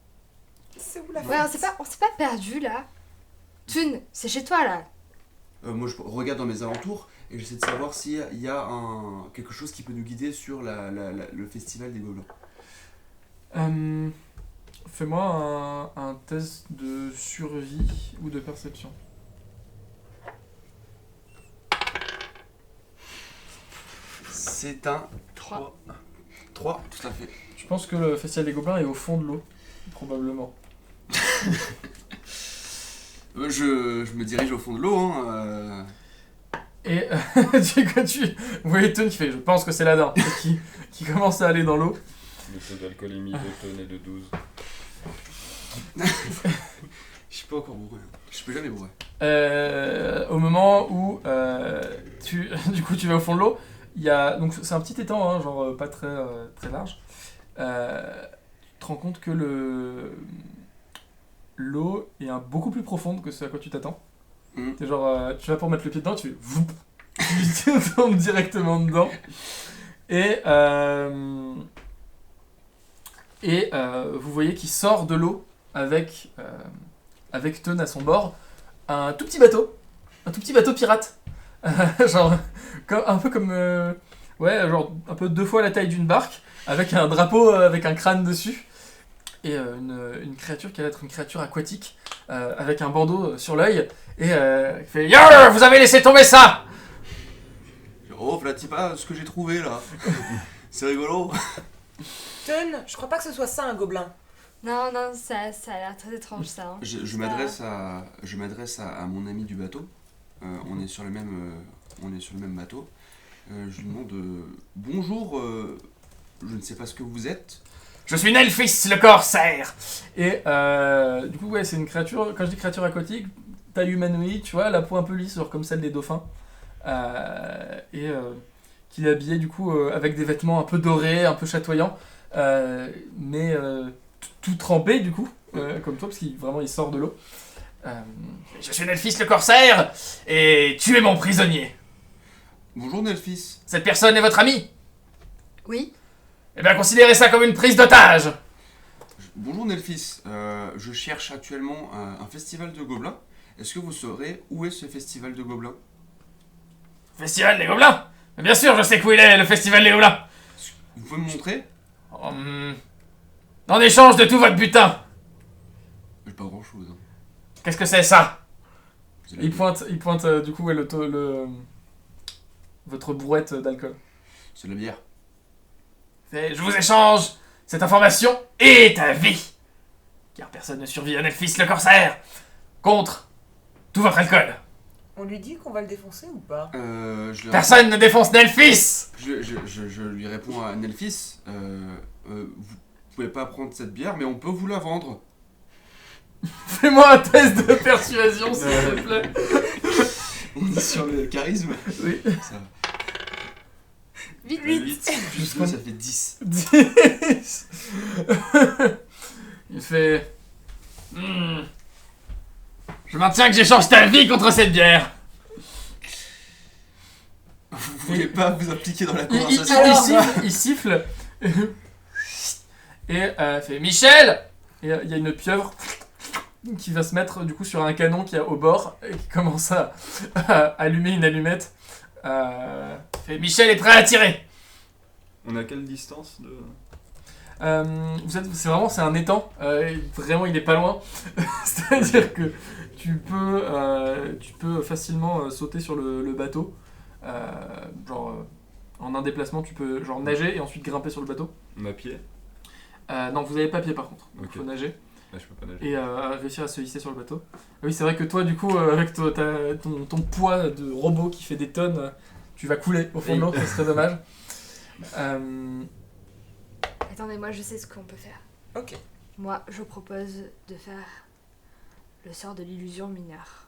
c'est où la Ouais, on s'est pas perdu là. Thune, c'est chez toi là. Moi, je regarde dans mes alentours et j'essaie de savoir s'il y a quelque chose qui peut nous guider sur le festival des Gobelins. Fais-moi un test de survie ou de perception. C'est un 3. 3, tout à fait. Je pense que le festival des Gobelins est au fond de l'eau, probablement. Je me dirige au fond de l'eau. Hein, Et tu voyez Teun qui fait « Je pense que c'est la dent » et qui commence à aller dans l'eau. Le taux d'alcoolémie de tonnes et de 12. Je suis pas encore bourré. Je peux jamais bourré. Au moment où tu vas au fond de l'eau, il y a, donc c'est un petit étang, hein, genre pas très, très large. Tu te rends compte que l'eau est beaucoup plus profonde que ce à quoi tu t'attends. T'es genre, tu vas pour mettre le pied dedans, tu fais voup, tu tombes directement dedans. Et vous voyez qu'il sort de l'eau avec Teun à son bord, un tout petit bateau pirate. Genre, un peu comme, genre un peu 2 fois la taille d'une barque, avec un drapeau avec un crâne dessus. Et une créature qui a l'air d'être une créature aquatique, avec un bandeau sur l'œil, et qui fait « Yarr, vous avez laissé tomber ça !» Oh, voilà, pas ce que j'ai trouvé là. C'est rigolo. Teun, je crois pas que ce soit ça un gobelin. Non, non, ça a l'air très étrange ça. Hein. Je m'adresse à mon ami du bateau. On est sur le même bateau. Je lui demande bonjour, je ne sais pas ce que vous êtes. Je suis Nelphis, le corsaire. Et du coup, ouais, c'est une créature. Quand je dis créature aquatique, taille humanoïde, tu vois, la peau un peu lisse, genre comme celle des dauphins. Qu'il est habillé du coup avec des vêtements un peu dorés, un peu chatoyants, mais tout trempé du coup, comme toi, parce qu'il vraiment il sort de l'eau. Je suis Nelphis, le corsaire, et tu es mon prisonnier. Bonjour Nelphis. Cette personne est votre ami? Oui. Eh bien, considérez ça comme une prise d'otage. Bonjour Nelphis, je cherche actuellement un festival de gobelins. Est-ce que vous saurez où est ce festival de gobelins? Festival des Gobelins? Mais bien sûr, je sais où il est, le Festival des Gobelins. Vous pouvez me montrer? En échange de tout votre butin. J'ai pas grand chose. Hein. Qu'est-ce que c'est ça? C'est la Il vie. pointe du coup ouais, votre brouette d'alcool. C'est de la bière. Je vous échange cette information et ta vie. Car personne ne survit à Nelphis le corsaire contre tout votre alcool. On lui dit qu'on va le défoncer ou pas? Personne ne défonce Nelphis. Je lui réponds à Nelphis, vous pouvez pas prendre cette bière, mais on peut vous la vendre. Fais-moi un test de persuasion s'il te plaît. On est sur le charisme. Oui. Ça. Vite, 8. Plus 2, ça fait 10. 10. Il fait... Je maintiens que j'échange ta vie contre cette bière. Vous voulez pas vous impliquer dans la Il conversation? siffle. Et fait Michel. Et il y a une pieuvre qui va se mettre du coup sur un canon qui est au bord et qui commence à allumer une allumette. Fait Michel est prêt à tirer. On a quelle distance de... C'est un étang. Vraiment, il est pas loin. C'est-à-dire que tu peux facilement sauter sur le bateau. En un déplacement, tu peux genre nager et ensuite grimper sur le bateau. On a pied? Non, vous avez pas pied par contre. Donc Ok. faut nager Là, je peux pas nager. et réussir à se hisser sur le bateau. Oui, c'est vrai que toi, du coup, avec ton poids de robot qui fait des tonnes, tu vas couler au fond de l'eau. Ce serait dommage. Attendez, moi je sais ce qu'on peut faire. Ok. Moi, je propose de faire le sort de l'illusion mineure.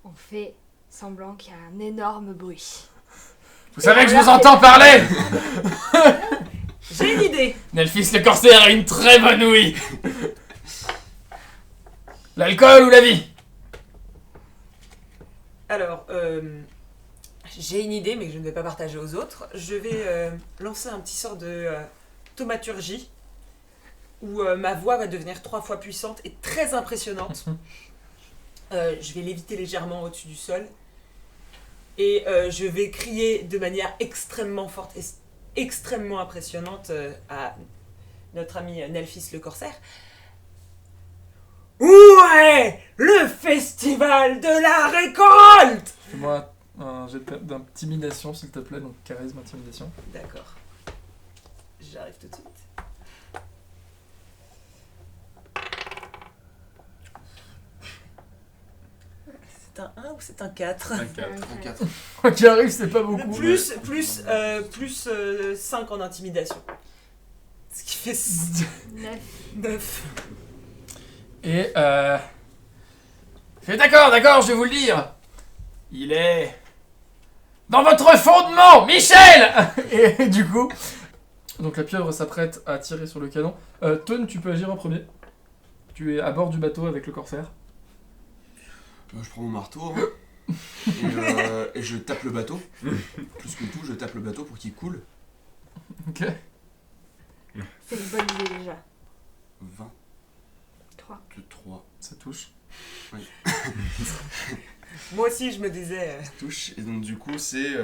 On fait semblant qu'il y a un énorme bruit. Vous savez que je vous entends parler. J'ai une idée. Nelphis le corsaire a une très bonne ouïe. L'alcool ou la vie? Alors, j'ai une idée, mais que je ne vais pas partager aux autres. Je vais lancer un petit sort de thaumaturgie, où ma voix va devenir 3 fois puissante et très impressionnante. Je vais léviter légèrement au-dessus du sol. Et je vais crier de manière extrêmement forte et extrêmement impressionnante à notre ami Nelphis le corsaire. Où est le festival de la récolte? Fais-moi un jet d'intimidation s'il te plaît, donc charisme, intimidation. D'accord. J'arrive tout de suite. C'est un 1 ou c'est un 4? Un 4. 34. Quoi qu'il arrive, c'est pas beaucoup. Plus 5 en intimidation. Ce qui fait 9. 9. Et d'accord, je vais vous le dire. Il est dans votre fondement, Michel. Et du coup, donc la pieuvre s'apprête à tirer sur le canon. Ton, tu peux agir en premier. Tu es à bord du bateau avec le corsaire. Je prends mon marteau et je tape le bateau. Plus que tout, je tape le bateau pour qu'il coule. Ok. C'est une bonne idée déjà. 20 3. de 3 Ça touche. Moi aussi, je me disais. touches. Et donc, du coup, c'est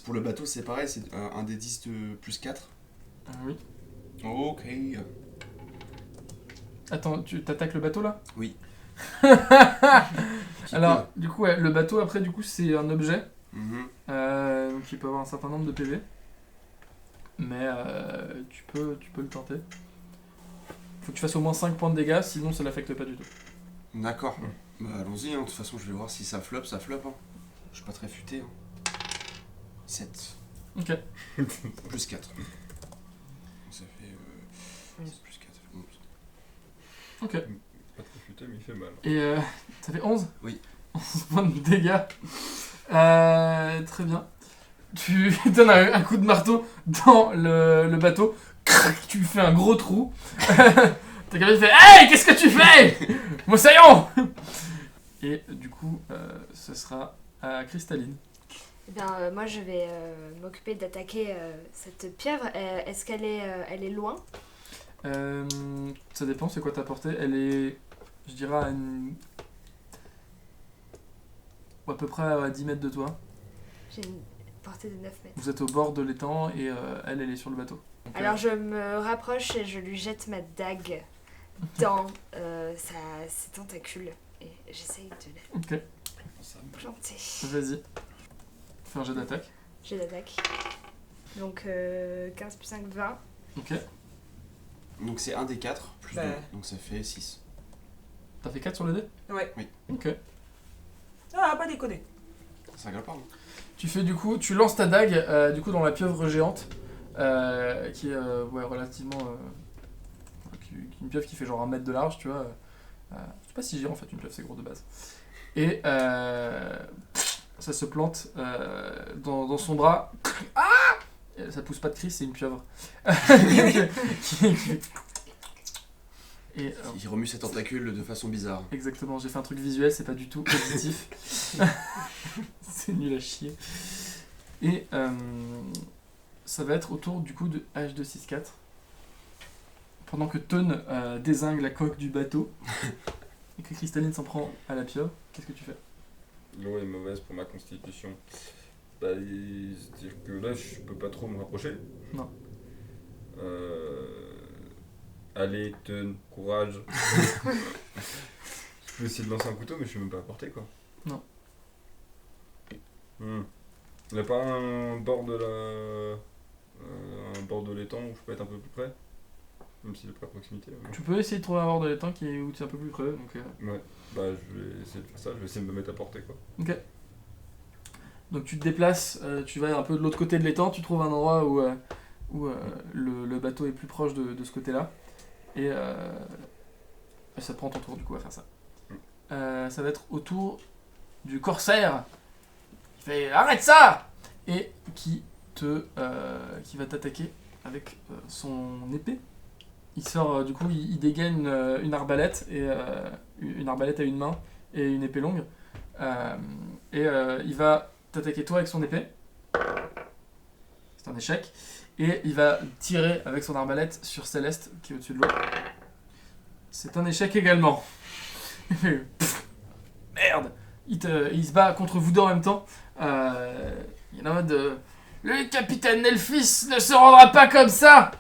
pour le bateau, c'est pareil, c'est un des 10 de plus 4. Oui. Ok. Attends, tu t'attaques le bateau là? Oui. Alors, du coup, ouais, le bateau après, du coup, c'est un objet. Mhm. Donc il peut avoir un certain nombre de PV. Mais tu peux le tenter. Faut que tu fasses au moins 5 points de dégâts, sinon ça l'affecte pas du tout. D'accord. Bah allons-y, hein. De toute façon je vais voir si ça floppe, ça floppe. Hein. Je suis pas très futé. Hein. 7. Ok. Plus 4. Ça fait... plus 4, ça fait 11. Ok. Pas très futé, mais il fait mal. Et ça fait 11 Oui. 11 points de dégâts. Très bien. Tu donnes un coup de marteau dans le bateau. Tu fais un gros trou. Ta cabine fait hey, qu'est-ce que tu fais Moussaillon. Et du coup, ce sera à Cristalline. Eh bien, moi, je vais m'occuper d'attaquer cette pieuvre. Est-ce qu'elle elle est loin? Ça dépend, c'est quoi ta portée. Elle est, je dirais, à peu près à 10 mètres de toi. J'ai une portée de 9 mètres. Vous êtes au bord de l'étang et elle est sur le bateau. Donc, Alors, je me rapproche et je lui jette ma dague dans ses tentacules. Et j'essaye de Ok, la planter. vas-y. Fais un jet d'attaque. J'ai l'attaque. Donc, 15 plus 5, 20. Ok. Donc c'est 1 des 4 plus 2. Ouais. Donc ça fait 6. T'as fait 4 sur le dé? Ouais. Oui. Ok. Ah, pas déconner. Ça rigole pas, hein. Tu fais du coup, tu lances ta dague du coup dans la pieuvre géante qui est relativement une pieuvre qui fait genre 1 mètre de large, tu vois. C'est pas si géant en fait, une pieuvre c'est gros de base. Et ça se plante dans son bras. Ah! Et ça pousse pas de cri, c'est une pieuvre. Et Il remue ses tentacules de façon bizarre. exactement, j'ai fait un truc visuel, c'est pas du tout positif. C'est nul à chier. Et ça va être autour du coup de H264. Pendant que Ton dézingue la coque du bateau et que Cristalline s'en prend à la pieuvre, qu'est-ce que tu fais? L'eau est mauvaise pour ma constitution. Bah, c'est-à-dire que là, je peux pas trop me rapprocher. Non. Allez, Ton, courage. Je peux essayer de lancer un couteau, mais je suis même pas à portée, quoi. Non. Il n'y a pas un bord de l'étang où je peux être un peu plus près? Même s'il est près à proximité. Mais... Tu peux essayer de trouver un bord de l'étang qui est où tu es un peu plus près. Donc, Ouais, bah je vais essayer de faire ça, je vais essayer de me mettre à portée, quoi. ok. Donc tu te déplaces, tu vas un peu de l'autre côté de l'étang, tu trouves un endroit où le bateau est plus proche de ce côté-là. Et ça te prend ton tour du coup à faire ça. Ça va être autour du corsaire. Il fait arrête ça! Et qui va t'attaquer avec son épée. Il sort du coup, il dégaine une arbalète et une arbalète à une main et une épée longue. Il va t'attaquer toi avec son épée. C'est un échec. Et il va tirer avec son arbalète sur Céleste qui est au-dessus de l'eau. C'est un échec également. Il fait pff, merde. Il se bat contre vous deux en même temps. Il est en mode le capitaine Nelphis ne se rendra pas comme ça.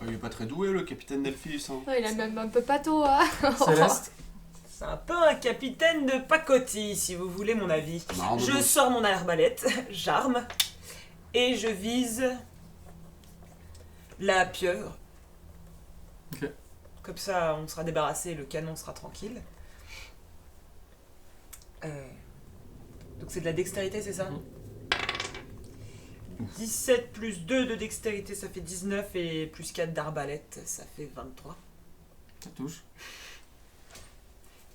Il est pas très doué le capitaine Nelphis. Hein. Oh, il a même un peu pâteau, hein. Céleste. C'est un peu un capitaine de pacotille, si vous voulez mon avis. Marrant de Je dos. sors mon arbalète, j'arme, et je vise la pieuvre. Ok. Comme ça, on sera débarrassé, le canon sera tranquille. Donc c'est de la dextérité, c'est ça? 17 plus 2 de dextérité, ça fait 19, et plus 4 d'arbalète, ça fait 23. Ça touche.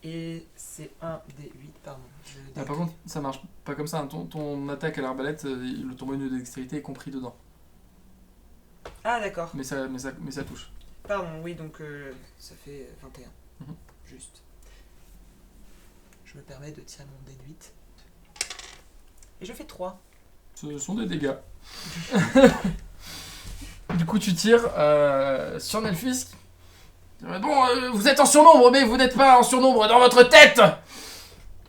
Et c'est 1 des 8, pardon. Par contre, ça marche pas comme ça. Hein. Ton attaque à l'arbalète, ton bonus de dextérité est compris dedans. Ah d'accord. Mais ça touche. Pardon, oui, donc ça fait 21. Mhm. Juste. Je me permets de tirer mon dé de 8. Et je fais 3. Ce sont des dégâts. Du coup, tu tires sur Nelphis. Bon, vous êtes en surnombre, mais vous n'êtes pas en surnombre dans votre tête.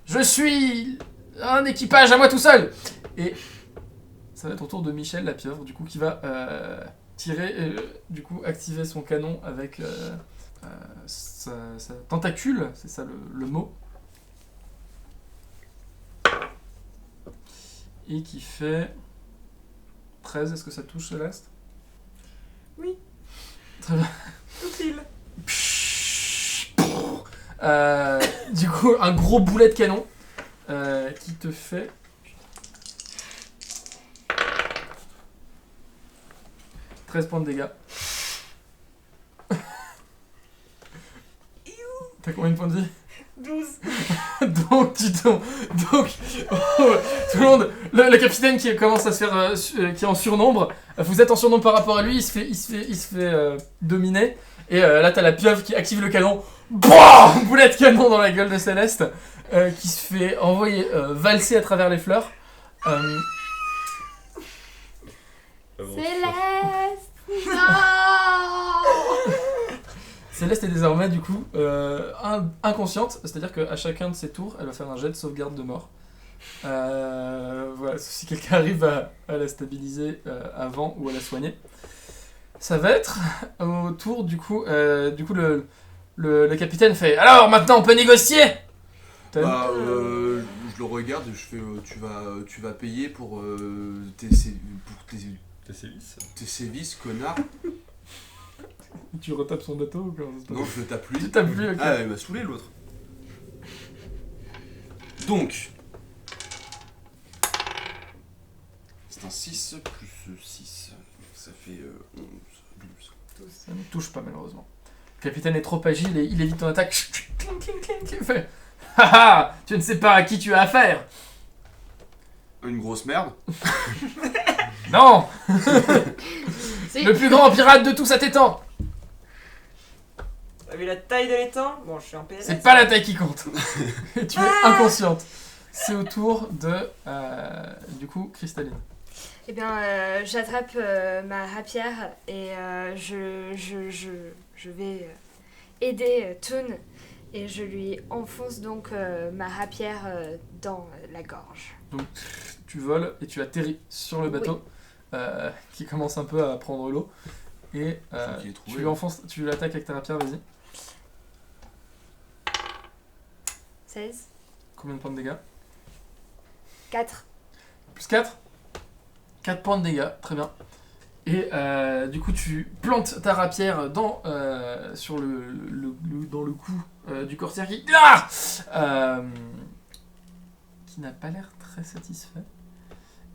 Je suis un équipage à moi tout seul. Et ça va être au tour de Michel, la pieuvre, du coup, qui va tirer, du coup, activer son canon avec sa tentacule, c'est ça le mot. Et qui fait 13, est-ce que ça touche Céleste? Oui. Très bien. Tout pile. Psh, Du coup, un gros boulet de canon qui te fait... « 13 points de dégâts. » T'as combien de points de vie? 12. Donc tu tombes. Donc tout le monde, le capitaine qui commence à se faire, qui est en surnombre, vous êtes en surnombre par rapport à lui, il se fait dominer. Et là t'as la pieuvre qui active le canon, BOUM boulet de canon dans la gueule de Céleste, qui se fait envoyer valser à travers les fleurs. Céleste, non. Céleste est désormais du coup inconsciente, c'est-à-dire qu'à chacun de ses tours, elle va faire un jet de sauvegarde de mort. Voilà, si quelqu'un arrive à la stabiliser avant ou à la soigner. Ça va être au tour du coup le capitaine fait « Alors maintenant on peut négocier !» Je le regarde et je fais tu vas payer pour tes sévices, connard. Tu retapes son bateau ou quoi? Non, je le tape lui. Tu tapes lui, ok. Ah, il m'a saoulé l'autre. Donc, c'est un 6 plus 6. Ça fait 11, 12. Ça ne touche pas malheureusement. Le capitaine est trop agile et il évite ton attaque. Il fait « Haha, tu ne sais pas à qui tu as affaire !» Une grosse merde. Non. Si. Le plus grand pirate de tout cet étang. T'as vu la taille de l'étang? Bon, je suis en PLS. C'est pas la taille qui compte. Tu es inconsciente. C'est au tour de du coup Cristalline. Eh bien, j'attrape ma rapière et je vais aider Toon et je lui enfonce donc ma rapière dans la gorge. Donc tu voles et tu atterris sur le bateau qui commence un peu à prendre l'eau et qu'il ait trouvé, tu lui enfonces, tu l'attaques avec ta rapière, vas-y. 16. Combien de points de dégâts? 4. Plus 4. 4 points de dégâts, très bien. Et du coup tu plantes ta rapière dans le cou du corsaire qui n'a pas l'air très satisfait.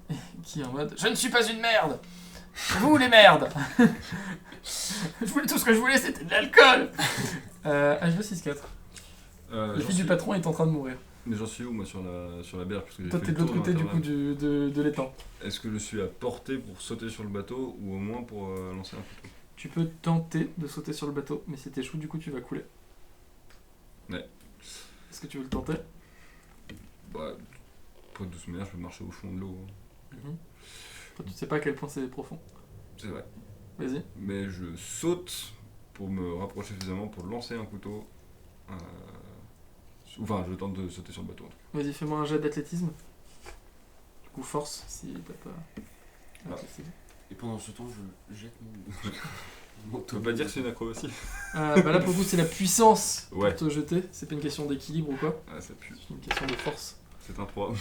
Et qui est en mode « Je ne suis pas une merde. Vous les merdes. Tout ce que je voulais c'était de l'alcool. » H264. La fille du patron est en train de mourir. Mais j'en suis où moi sur la berge parce que j'ai Toi fait t'es le de l'autre tour côté du l'intervalle. coup de l'étang. Est-ce que je suis à portée pour sauter sur le bateau ou au moins pour lancer un couteau? Tu peux tenter de sauter sur le bateau, mais si t'échoues du coup tu vas couler. Ouais. Est-ce que tu veux le tenter? Bah, pas de toute manière, je vais marcher au fond de l'eau. Toi, tu sais pas à quel point c'est profond. C'est vrai. Vas-y. Mais je saute pour me rapprocher suffisamment pour lancer un couteau. Enfin, je tente de sauter sur le bateau en tout cas. Vas-y, fais-moi un jet d'athlétisme. Du coup, force si t'as pas. Ah. Athlétisme. Et pendant ce temps, je jette mon Tu peux pas dire que c'est une acrobatie? Bah là, pour le coup, c'est la puissance Ouais. pour te jeter. C'est pas une question d'équilibre ou quoi. Ah, ça pue. C'est une question de force. C'est un 3. Donc,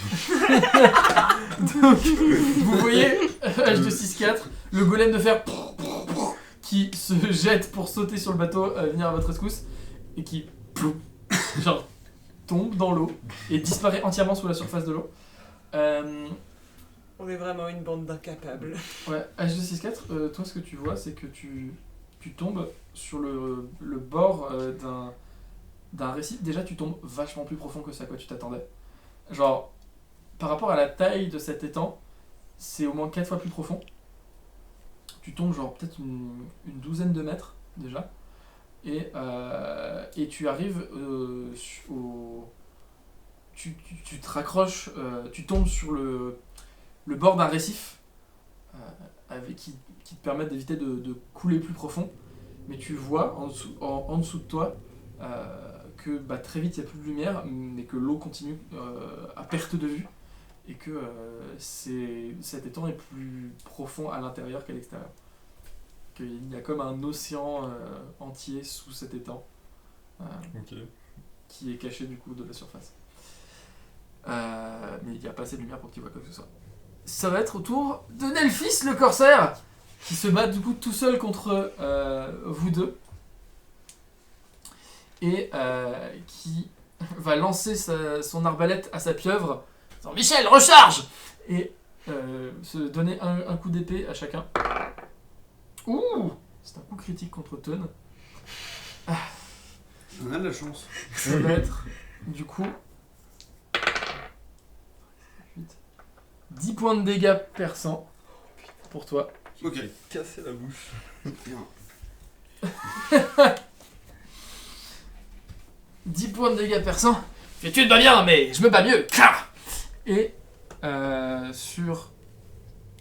vous voyez, H264, le golem de fer qui se jette pour sauter sur le bateau, venir à votre rescousse, et qui genre tombe dans l'eau et disparaît entièrement sous la surface de l'eau. On est vraiment une bande d'incapables. Ouais, H264, toi ce que tu vois, c'est que tu tombes sur le bord d'un récif. Déjà, tu tombes vachement plus profond que ça, quoi, tu t'attendais. Genre, par rapport à la taille de cet étang, c'est au moins 4 fois plus profond. Tu tombes genre peut-être une douzaine de mètres déjà. Et tu arrives tu te raccroches, tu tombes sur le bord d'un récif qui te permet d'éviter de couler plus profond. Mais tu vois en dessous de toi que très vite il n'y a plus de lumière, mais que l'eau continue à perte de vue. Et que cet étang est plus profond à l'intérieur qu'à l'extérieur. Qu'il y a comme un océan entier sous cet étang Ok. qui est caché du coup de la surface. Mais il n'y a pas assez de lumière pour que tu vois quoi que ce soit. Ça va être au tour de Nelphys le corsaire qui se bat du coup tout seul contre vous deux. et qui va lancer son arbalète à sa pieuvre. En disant, Michel, recharge! Et se donner un coup d'épée à chacun. Ouh! C'est un coup critique contre Teun. On a de la chance. Ça va être, du coup, 10 points de dégâts perçants pour toi. Ok. J'ai cassé la bouche. Bien. 10 points de dégâts perçants. Tu te bats bien, mais je me bats mieux. Krah. Et sur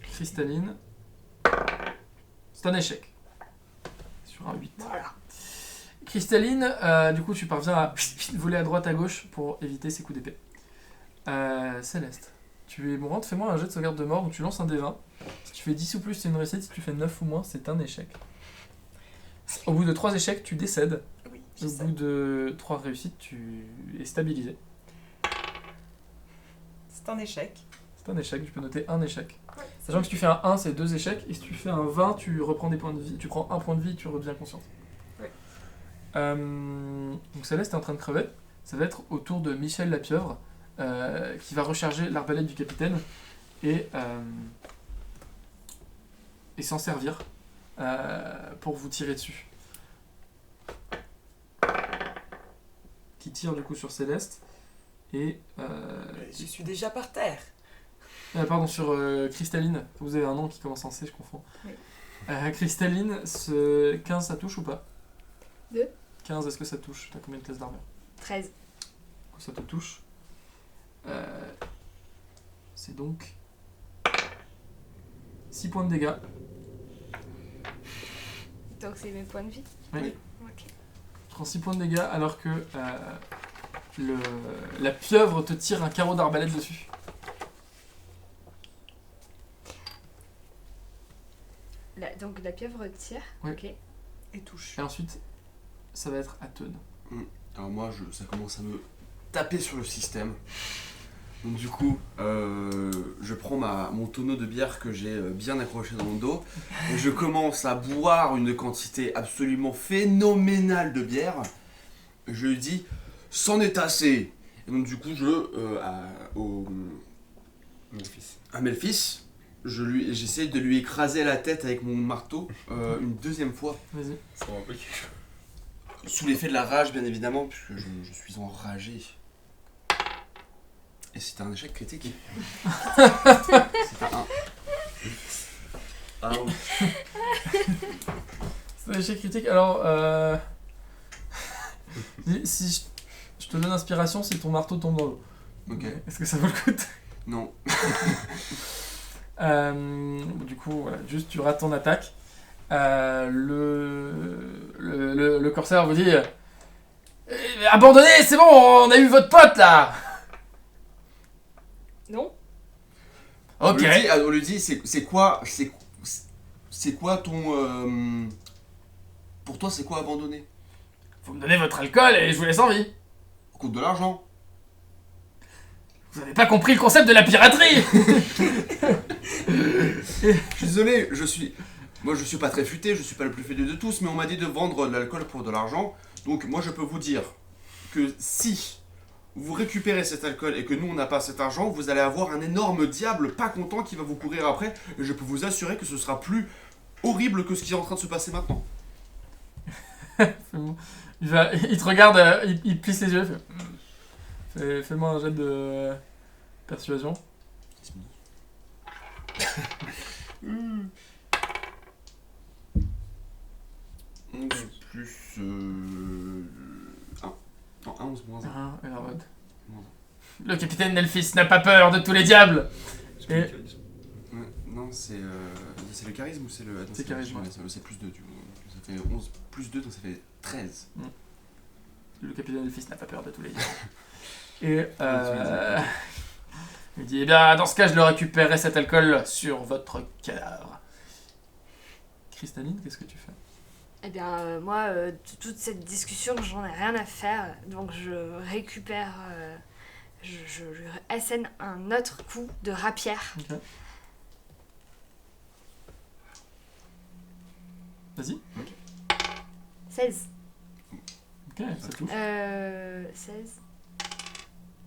Cristalline, c'est un échec. Sur un 8. Voilà. Cristalline, du coup, tu parviens à voler à droite à gauche pour éviter ses coups d'épée. Céleste, tu es mourante, fais-moi un jet de sauvegarde de mort où tu lances un D20. Si tu fais 10 ou plus, c'est une réussite. Si tu fais 9 ou moins, c'est un échec. Au bout de 3 échecs, tu décèdes. Oui, Au je sais. bout de 3 réussites, tu es stabilisé. C'est un échec. C'est un échec, tu peux noter un échec. Sachant que si tu fais un 1, c'est 2 échecs. Et si tu fais un 20, tu reprends des points de vie. Tu prends un point de vie et tu redeviens consciente. Ouais. Donc Céleste est en train de crever. Ça va être au tour de Michel la pieuvre qui va recharger l'arbalète du capitaine et s'en servir pour vous tirer dessus. Qui tire du coup sur Céleste et Je suis déjà par terre. pardon, sur Cristalline. Vous avez un nom qui commence en C, je confonds. Oui. Cristalline, ce 15 ça touche ou pas? 2. 15, est-ce que ça touche? T'as combien de classes d'armure? 13. Du coup, ça te touche. C'est donc 6 points de dégâts. Donc c'est mes points de vie. Oui. Ok. Tu prends 6 points de dégâts alors que la pieuvre te tire un carreau d'arbalète dessus. Donc la pieuvre tire. Oui. Ok. Et touche. Et ensuite, ça va être à Teun. Alors moi, ça commence à me taper sur le système. Donc du coup, je prends mon tonneau de bière que j'ai bien accroché dans le dos et je commence à boire une quantité absolument phénoménale de bière. Je lui dis, c'en est assez. Et donc du coup, à Melfis, j'essaie de lui écraser la tête avec mon marteau une deuxième fois. Vas-y. Ça me rappelle quelque chose. Sous l'effet de la rage, bien évidemment, puisque je suis enragé. Et c'était un échec critique. C'était un 1. Ah oui. C'est un échec critique. Alors, si je te donne inspiration, si ton marteau tombe dans l'eau. Ok. Est-ce que ça vaut le coup Non. Du coup, voilà, juste tu rates ton attaque. Le corsaire vous dit abandonnez, c'est bon, on a eu votre pote là. Non. Ok. On lui dit c'est quoi ton. Pour toi, c'est quoi abandonner? Vous me donnez votre alcool et je vous laisse en vie. Au coût de l'argent. Vous avez pas compris le concept de la piraterie. Je suis désolé, moi je suis pas très futé, je suis pas le plus futé de tous, mais on m'a dit de vendre de l'alcool pour de l'argent. Donc moi je peux vous dire que si vous récupérez cet alcool et que nous on n'a pas cet argent, vous allez avoir un énorme diable pas content qui va vous courir après. Et je peux vous assurer que ce sera plus horrible que ce qui est en train de se passer maintenant. Il te regarde, il plisse les yeux. Fais-moi un jet de persuasion. 11 plus 1. Non, 11 moins 1. Ah, et la mode. Moins Le capitaine Nelphis n'a pas peur de tous les diables. J'ai Et- plus de charisme. Ouais, non, c'est le charisme ou c'est le. Attends, C'est charisme, ouais. C'est plus 2 du coup. Ça fait 11 plus 2, donc ça fait 13. Le capitaine Nelphis n'a pas peur de tous les diables. Et il dit, eh bien, dans ce cas, je le récupérerai cet alcool sur votre cadavre. Cristalline, qu'est-ce que tu fais? Eh bien, moi, toute cette discussion, j'en ai rien à faire. Donc, je récupère. Je lui assène un autre coup de rapière. Ok. Vas-y. 16. Ok, ça touche. 16.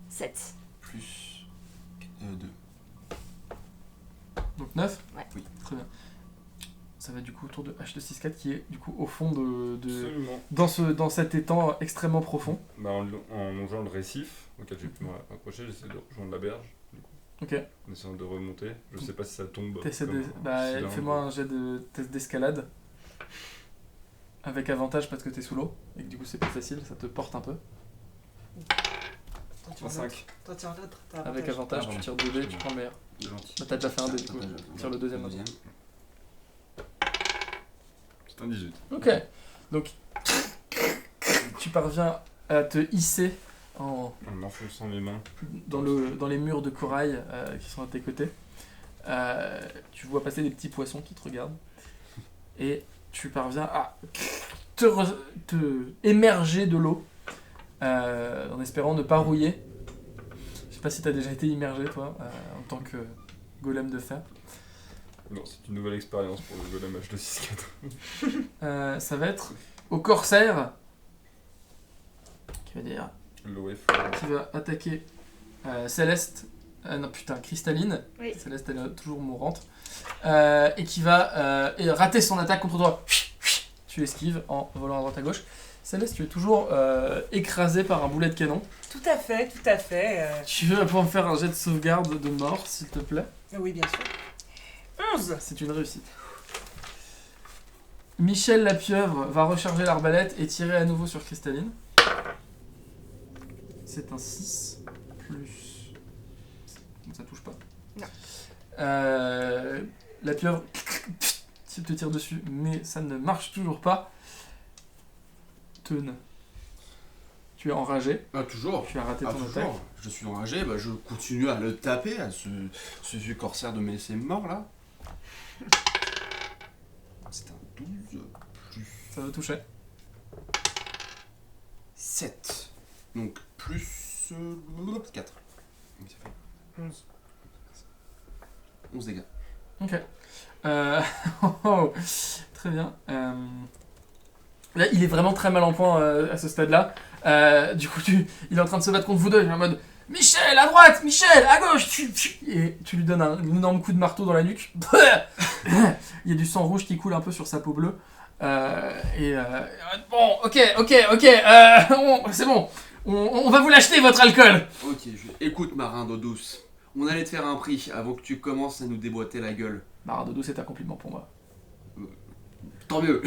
7. Plus 2. Donc 9 Ouais. Oui. Très bien. Ça va du coup autour de H264 qui est du coup au fond de Absolument. dans cet étang extrêmement profond. Bah, en longeant le récif auquel j'ai pu m'approcher, j'essaie de rejoindre la berge. Du coup, Ok. en essayant de remonter. Je sais pas si ça tombe. T'essaies comme de... un Bah, cylindre. fais-moi un jet de test d'escalade. Avec avantage parce que t'es sous l'eau. Et que du coup c'est plus facile, ça te porte un peu. Toi, 5. Toi, tire l'autre. T'as Avec avantage. avantage, tu tires 2 dés, tu prends le meilleur. Gentil. Bah, t'as déjà fait un dé du coup. Tire le deuxième. C'est un 18. Ok. Donc, tu parviens à te hisser En enfonçant mes mains. dans les murs de corail qui sont à tes côtés. Tu vois passer des petits poissons qui te regardent. Et tu parviens à te émerger de l'eau en espérant ne pas rouiller. Je sais pas si t'as déjà été immergé toi en tant que golem de fer. Non, c'est une nouvelle expérience pour le golem H264. Ça va être au corsaire qui va dire L'OF. qui va attaquer Céleste, non putain, Cristalline, Oui. Céleste elle est toujours mourante, et qui va rater son attaque contre toi. Tu esquives en volant à droite à gauche. Céleste, tu es toujours écrasé par un boulet de canon. Tout à fait, tout à fait. Tu vas pouvoir me faire un jet de sauvegarde de mort, s'il te plaît. Oui, bien sûr. 11. C'est une réussite. Michel la pieuvre va recharger l'arbalète et tirer à nouveau sur Cristalline. C'est un 6 plus... Ça touche pas. Non. La pieuvre s'il te tire dessus, mais ça ne marche toujours pas. Teun, tu es enragé, Ah, toujours. tu as raté Ah, ton attaque. toujours. Je suis enragé, bah, je continue à le taper, à ce vieux corsaire de mes morts là. C'est un 12 plus Ça va toucher. 7. Donc plus 4. Donc ça fait 11. 11 dégâts. Ok. Oh, très bien. Là, il est vraiment très mal en point à ce stade-là. Du coup, il est en train de se battre contre vous deux. Il est en mode Michel à droite, Michel à gauche. Et tu lui donnes un énorme coup de marteau dans la nuque. Il y a du sang rouge qui coule un peu sur sa peau bleue. Bon, ok, c'est bon. On va vous l'acheter votre alcool. Ok, écoute marin d'eau douce. On allait te faire un prix avant que tu commences à nous déboîter la gueule. Marin Dodo, c'est un compliment pour moi. Tant mieux.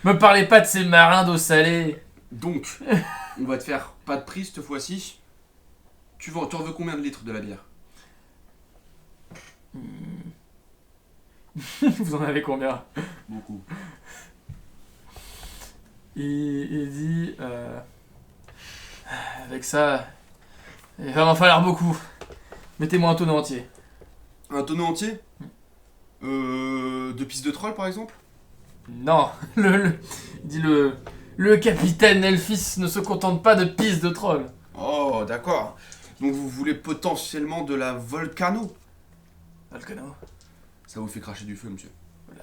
Me parlez pas de ces marins d'eau salée. Donc, on va te faire pas de prix cette fois-ci. Tu en veux combien de litres de la bière? Vous en avez combien? Beaucoup. Il dit avec ça, il va m'en falloir beaucoup. Mettez-moi un tonneau entier. Un tonneau entier? De pisse de troll par exemple? Non, il dit le capitaine Elphys ne se contente pas de pisse de troll. Oh, d'accord. Donc vous voulez potentiellement de la volcano? Volcano. Ça vous fait cracher du feu, monsieur.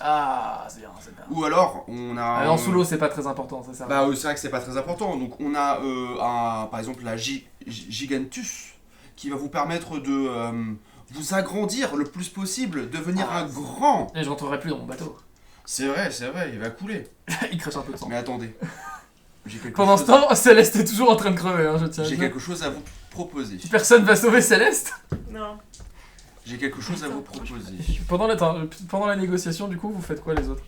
Ah, c'est bien, c'est bien. Ou alors, on a... Ah non, sous l'eau, c'est pas très important, c'est ça. Bah, c'est vrai que c'est pas très important. Donc on a, par exemple, la Gigantus, qui va vous permettre de vous agrandir le plus possible, devenir Ah, un grand... Et je rentrerai plus dans mon bateau. C'est vrai, il va couler. Il crache un peu de sang. Mais attendez. J'ai quelque Pendant ce chose- temps, Céleste est toujours en train de crever, hein, je tiens à J'ai dire. quelque chose à vous proposer. Personne va sauver Céleste. Non. J'ai quelque chose à vous proposer. Pendant la négociation, du coup, vous faites quoi les autres?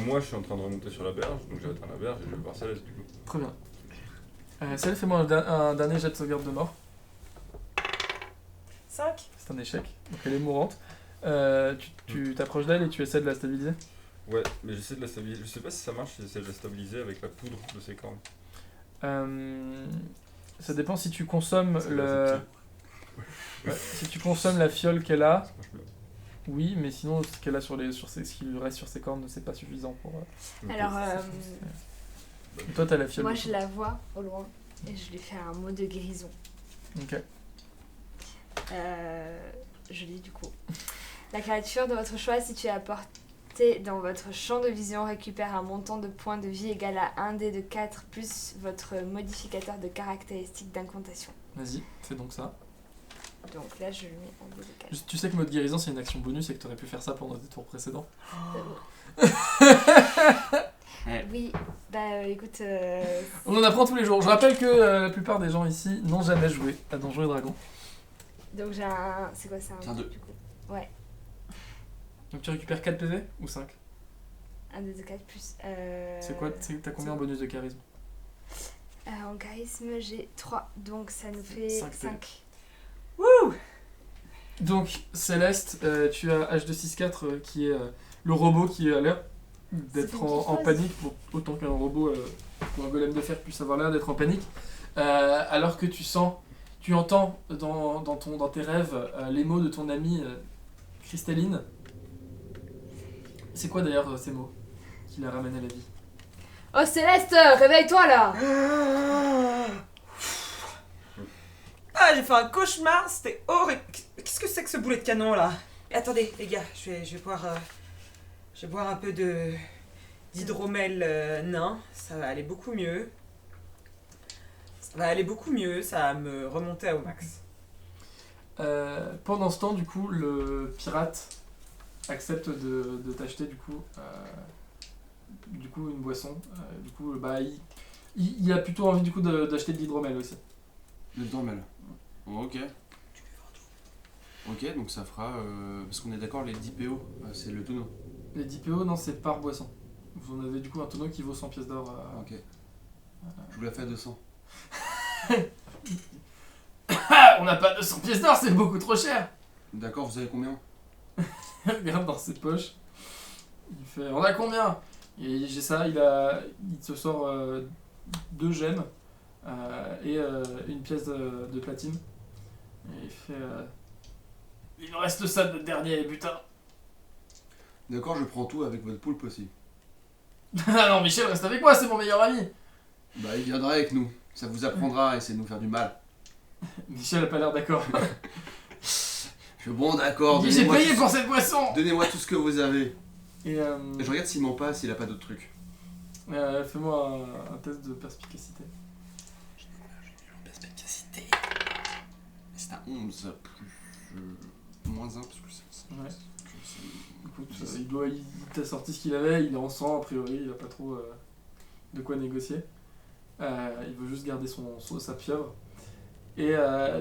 Moi, je suis en train de remonter sur la berge, donc j'ai atteint la berge et je vais voir Céleste du coup. Très bien. Céleste, fais-moi un dernier jet de sauvegarde de mort. 5. C'est un échec, donc elle est mourante. Tu t'approches d'elle et tu essaies de la stabiliser. Ouais, mais j'essaie de la stabiliser. Je sais pas si ça marche, j'essaie de la stabiliser avec la poudre de ses cornes. Ça dépend si tu consommes Ça le... va, Ouais, si tu consommes la fiole qu'elle a, Ça marche bien. oui, mais sinon ce qu'elle a ce qui lui reste sur ses cornes, c'est pas suffisant pour... Ok. Alors, Et toi t'as la fiole. moi de je la vois au loin et je lui fais un mot de guérison. Ok. Je lis du coup. La créature de votre choix située à T dans votre champ de vision récupère un montant de points de vie égal à 1 dé de 4 plus votre modificateur de caractéristique d'incantation. Vas-y, fais donc ça. Donc là, je le mets en dé de 4. Tu sais que mode guérison, c'est une action bonus et que t'aurais pu faire ça pendant tes tours précédents. Oui, écoute... On en apprend tous les jours. Je rappelle que la plupart des gens ici n'ont jamais joué à Donjons et Dragons. Donc j'ai un... C'est quoi ça? C'est un 2. Du coup. Ouais, Donc tu récupères 4 PV ou 5? 1 dé de 4 plus... C'est quoi? T'as combien en bonus de charisme? En charisme, j'ai 3, donc ça nous fait 5. 5. Donc Céleste, tu as H264 qui est le robot qui a l'air d'être C'est une en petite panique, autant qu'un robot ou un golem de fer puisse avoir l'air d'être en panique, alors que tu entends dans tes rêves les mots de ton amie Cristalline. C'est quoi d'ailleurs ces mots qui la ramènent à la vie? Oh Céleste, réveille-toi là! Ah, j'ai fait un cauchemar, c'était horrible. Qu'est-ce que c'est que ce boulet de canon là? Et attendez, les gars, je vais boire un peu d'hydromel nain, ça va aller beaucoup mieux. Ça va me remonter au max. Pendant ce temps, du coup, le pirate accepte de t'acheter du coup une boisson. Il a plutôt envie du coup d'acheter de l'hydromel aussi. Le dormel. Ok. Ok, donc ça fera... parce qu'on est d'accord, les 10 PO, c'est le tonneau. Les 10 PO, non, c'est par boisson. Vous en avez du coup un tonneau qui vaut 100 pièces d'or. Ok. Je vous la fais à 200. On n'a pas 200 pièces d'or, c'est beaucoup trop cher. D'accord, vous avez combien? Il regarde dans ses poches. Il fait, on a combien? Et j'ai ça, il te sort 2 gemmes et une pièce de platine. Et il fait, il nous reste ça de notre dernier butin. D'accord, je prends tout avec votre poulpe aussi. Ah non, Michel reste avec moi, c'est mon meilleur ami. Bah, il viendra avec nous. Ça vous apprendra à essayer de nous faire du mal. Michel a pas l'air d'accord. Je suis bon, d'accord. Il dit, j'ai donnez-moi payé tout- pour cette boisson. Donnez-moi tout ce que vous avez. Et Je regarde s'il ment pas, s'il a pas d'autres trucs. fais-moi un test de perspicacité. Perspicacité. C'est un 11 plus... moins 1 parce que c'est... Ouais. Écoute, il t'a sorti ce qu'il avait, il est en sang, a priori, il a pas trop de quoi négocier. Il veut juste garder sa pieuvre. Et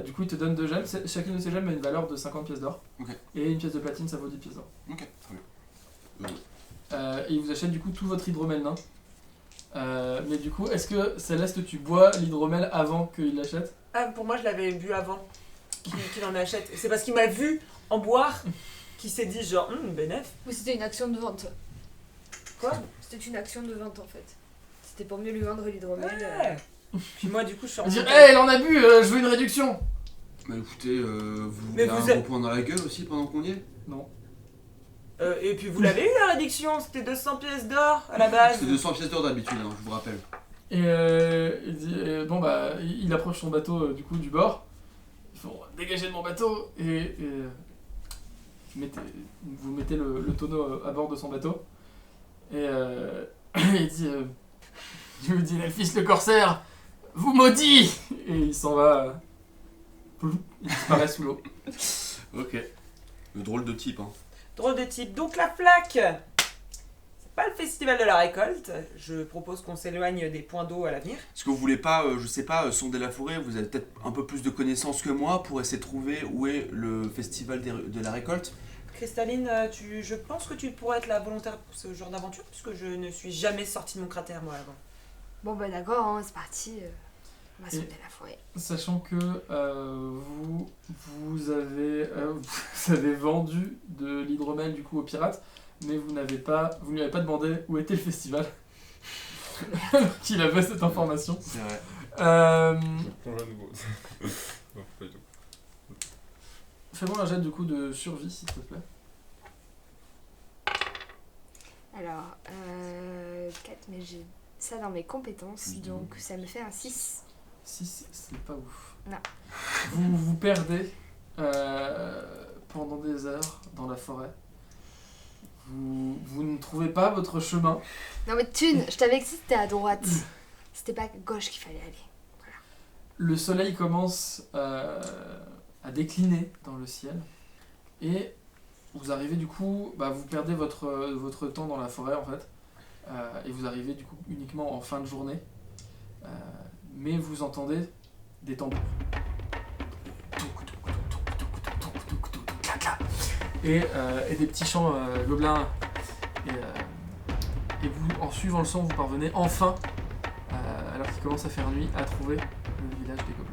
du coup, il te donne 2 gemmes. Chacune de ces gemmes a une valeur de 50 pièces d'or. Ok. Et une pièce de platine, ça vaut 10 pièces d'or. Ok, très bien. Et il vous achète du coup tout votre hydromel nain. Mais du coup, est-ce que Céleste, tu bois l'hydromel avant qu'il l'achète? Ah, pour moi, je l'avais bu avant qu'il en achète. C'est parce qu'il m'a vu en boire qu'il s'est dit genre, bénef. Oui, c'était une action de vente. Quoi? C'était une action de vente en fait. C'était pour mieux lui vendre l'hydromel. Ouais. Puis moi, du coup, je suis Il dit, remontée. hey, elle en a bu, je veux une réduction. Bah écoutez, vous Mais voulez un vous gros êtes- point dans la gueule aussi pendant qu'on y est? Non. Et puis vous l'avez eu la réduction, c'était 200 pièces d'or à la base. C'est 200 pièces d'or d'habitude, hein, je vous rappelle. Et il dit, il approche son bateau du coup du bord. Il faut dégager de mon bateau et vous mettez le tonneau à bord de son bateau. Et il dit, je vous dis, Elphys le corsaire, vous maudit. Et il s'en va. Il disparaît sous l'eau. Ok. Le drôle de type, hein. Drôle de type. Donc la flaque, c'est pas le festival de la récolte. Je propose qu'on s'éloigne des points d'eau à l'avenir. Est-ce que vous voulez pas, je sais pas, sonder la forêt? Vous avez peut-être un peu plus de connaissances que moi pour essayer de trouver où est le festival de la récolte? Cristalline, je pense que tu pourrais être la volontaire pour ce genre d'aventure, puisque je ne suis jamais sortie de mon cratère moi avant. Bon bah d'accord, hein, c'est parti. On va Et- sonder la forêt. Sachant que vous avez vendu de l'hydromel du coup aux pirates, mais vous ne lui avez pas demandé où était le festival. Qu'il avait cette information. C'est vrai. Je prends à nouveau. Non, pas du tout. Fais-moi un jet du coup de survie s'il te plaît. Alors, 4, mais j'ai ça dans mes compétences, donc ça me fait un 6. 6, c'est pas ouf. Non. Vous perdez pendant des heures dans la forêt. Vous ne trouvez pas votre chemin. Non mais Thune, je t'avais dit que c'était à droite. C'était pas à gauche qu'il fallait aller. Le soleil commence à décliner dans le ciel. Et vous arrivez du coup, vous perdez votre temps dans la forêt en fait. Et vous arrivez du coup uniquement en fin de journée. Mais vous entendez des tambours. Et des petits chants gobelins. Et vous, en suivant le son, vous parvenez enfin, alors qu'il commence à faire nuit, à trouver le village des gobelins.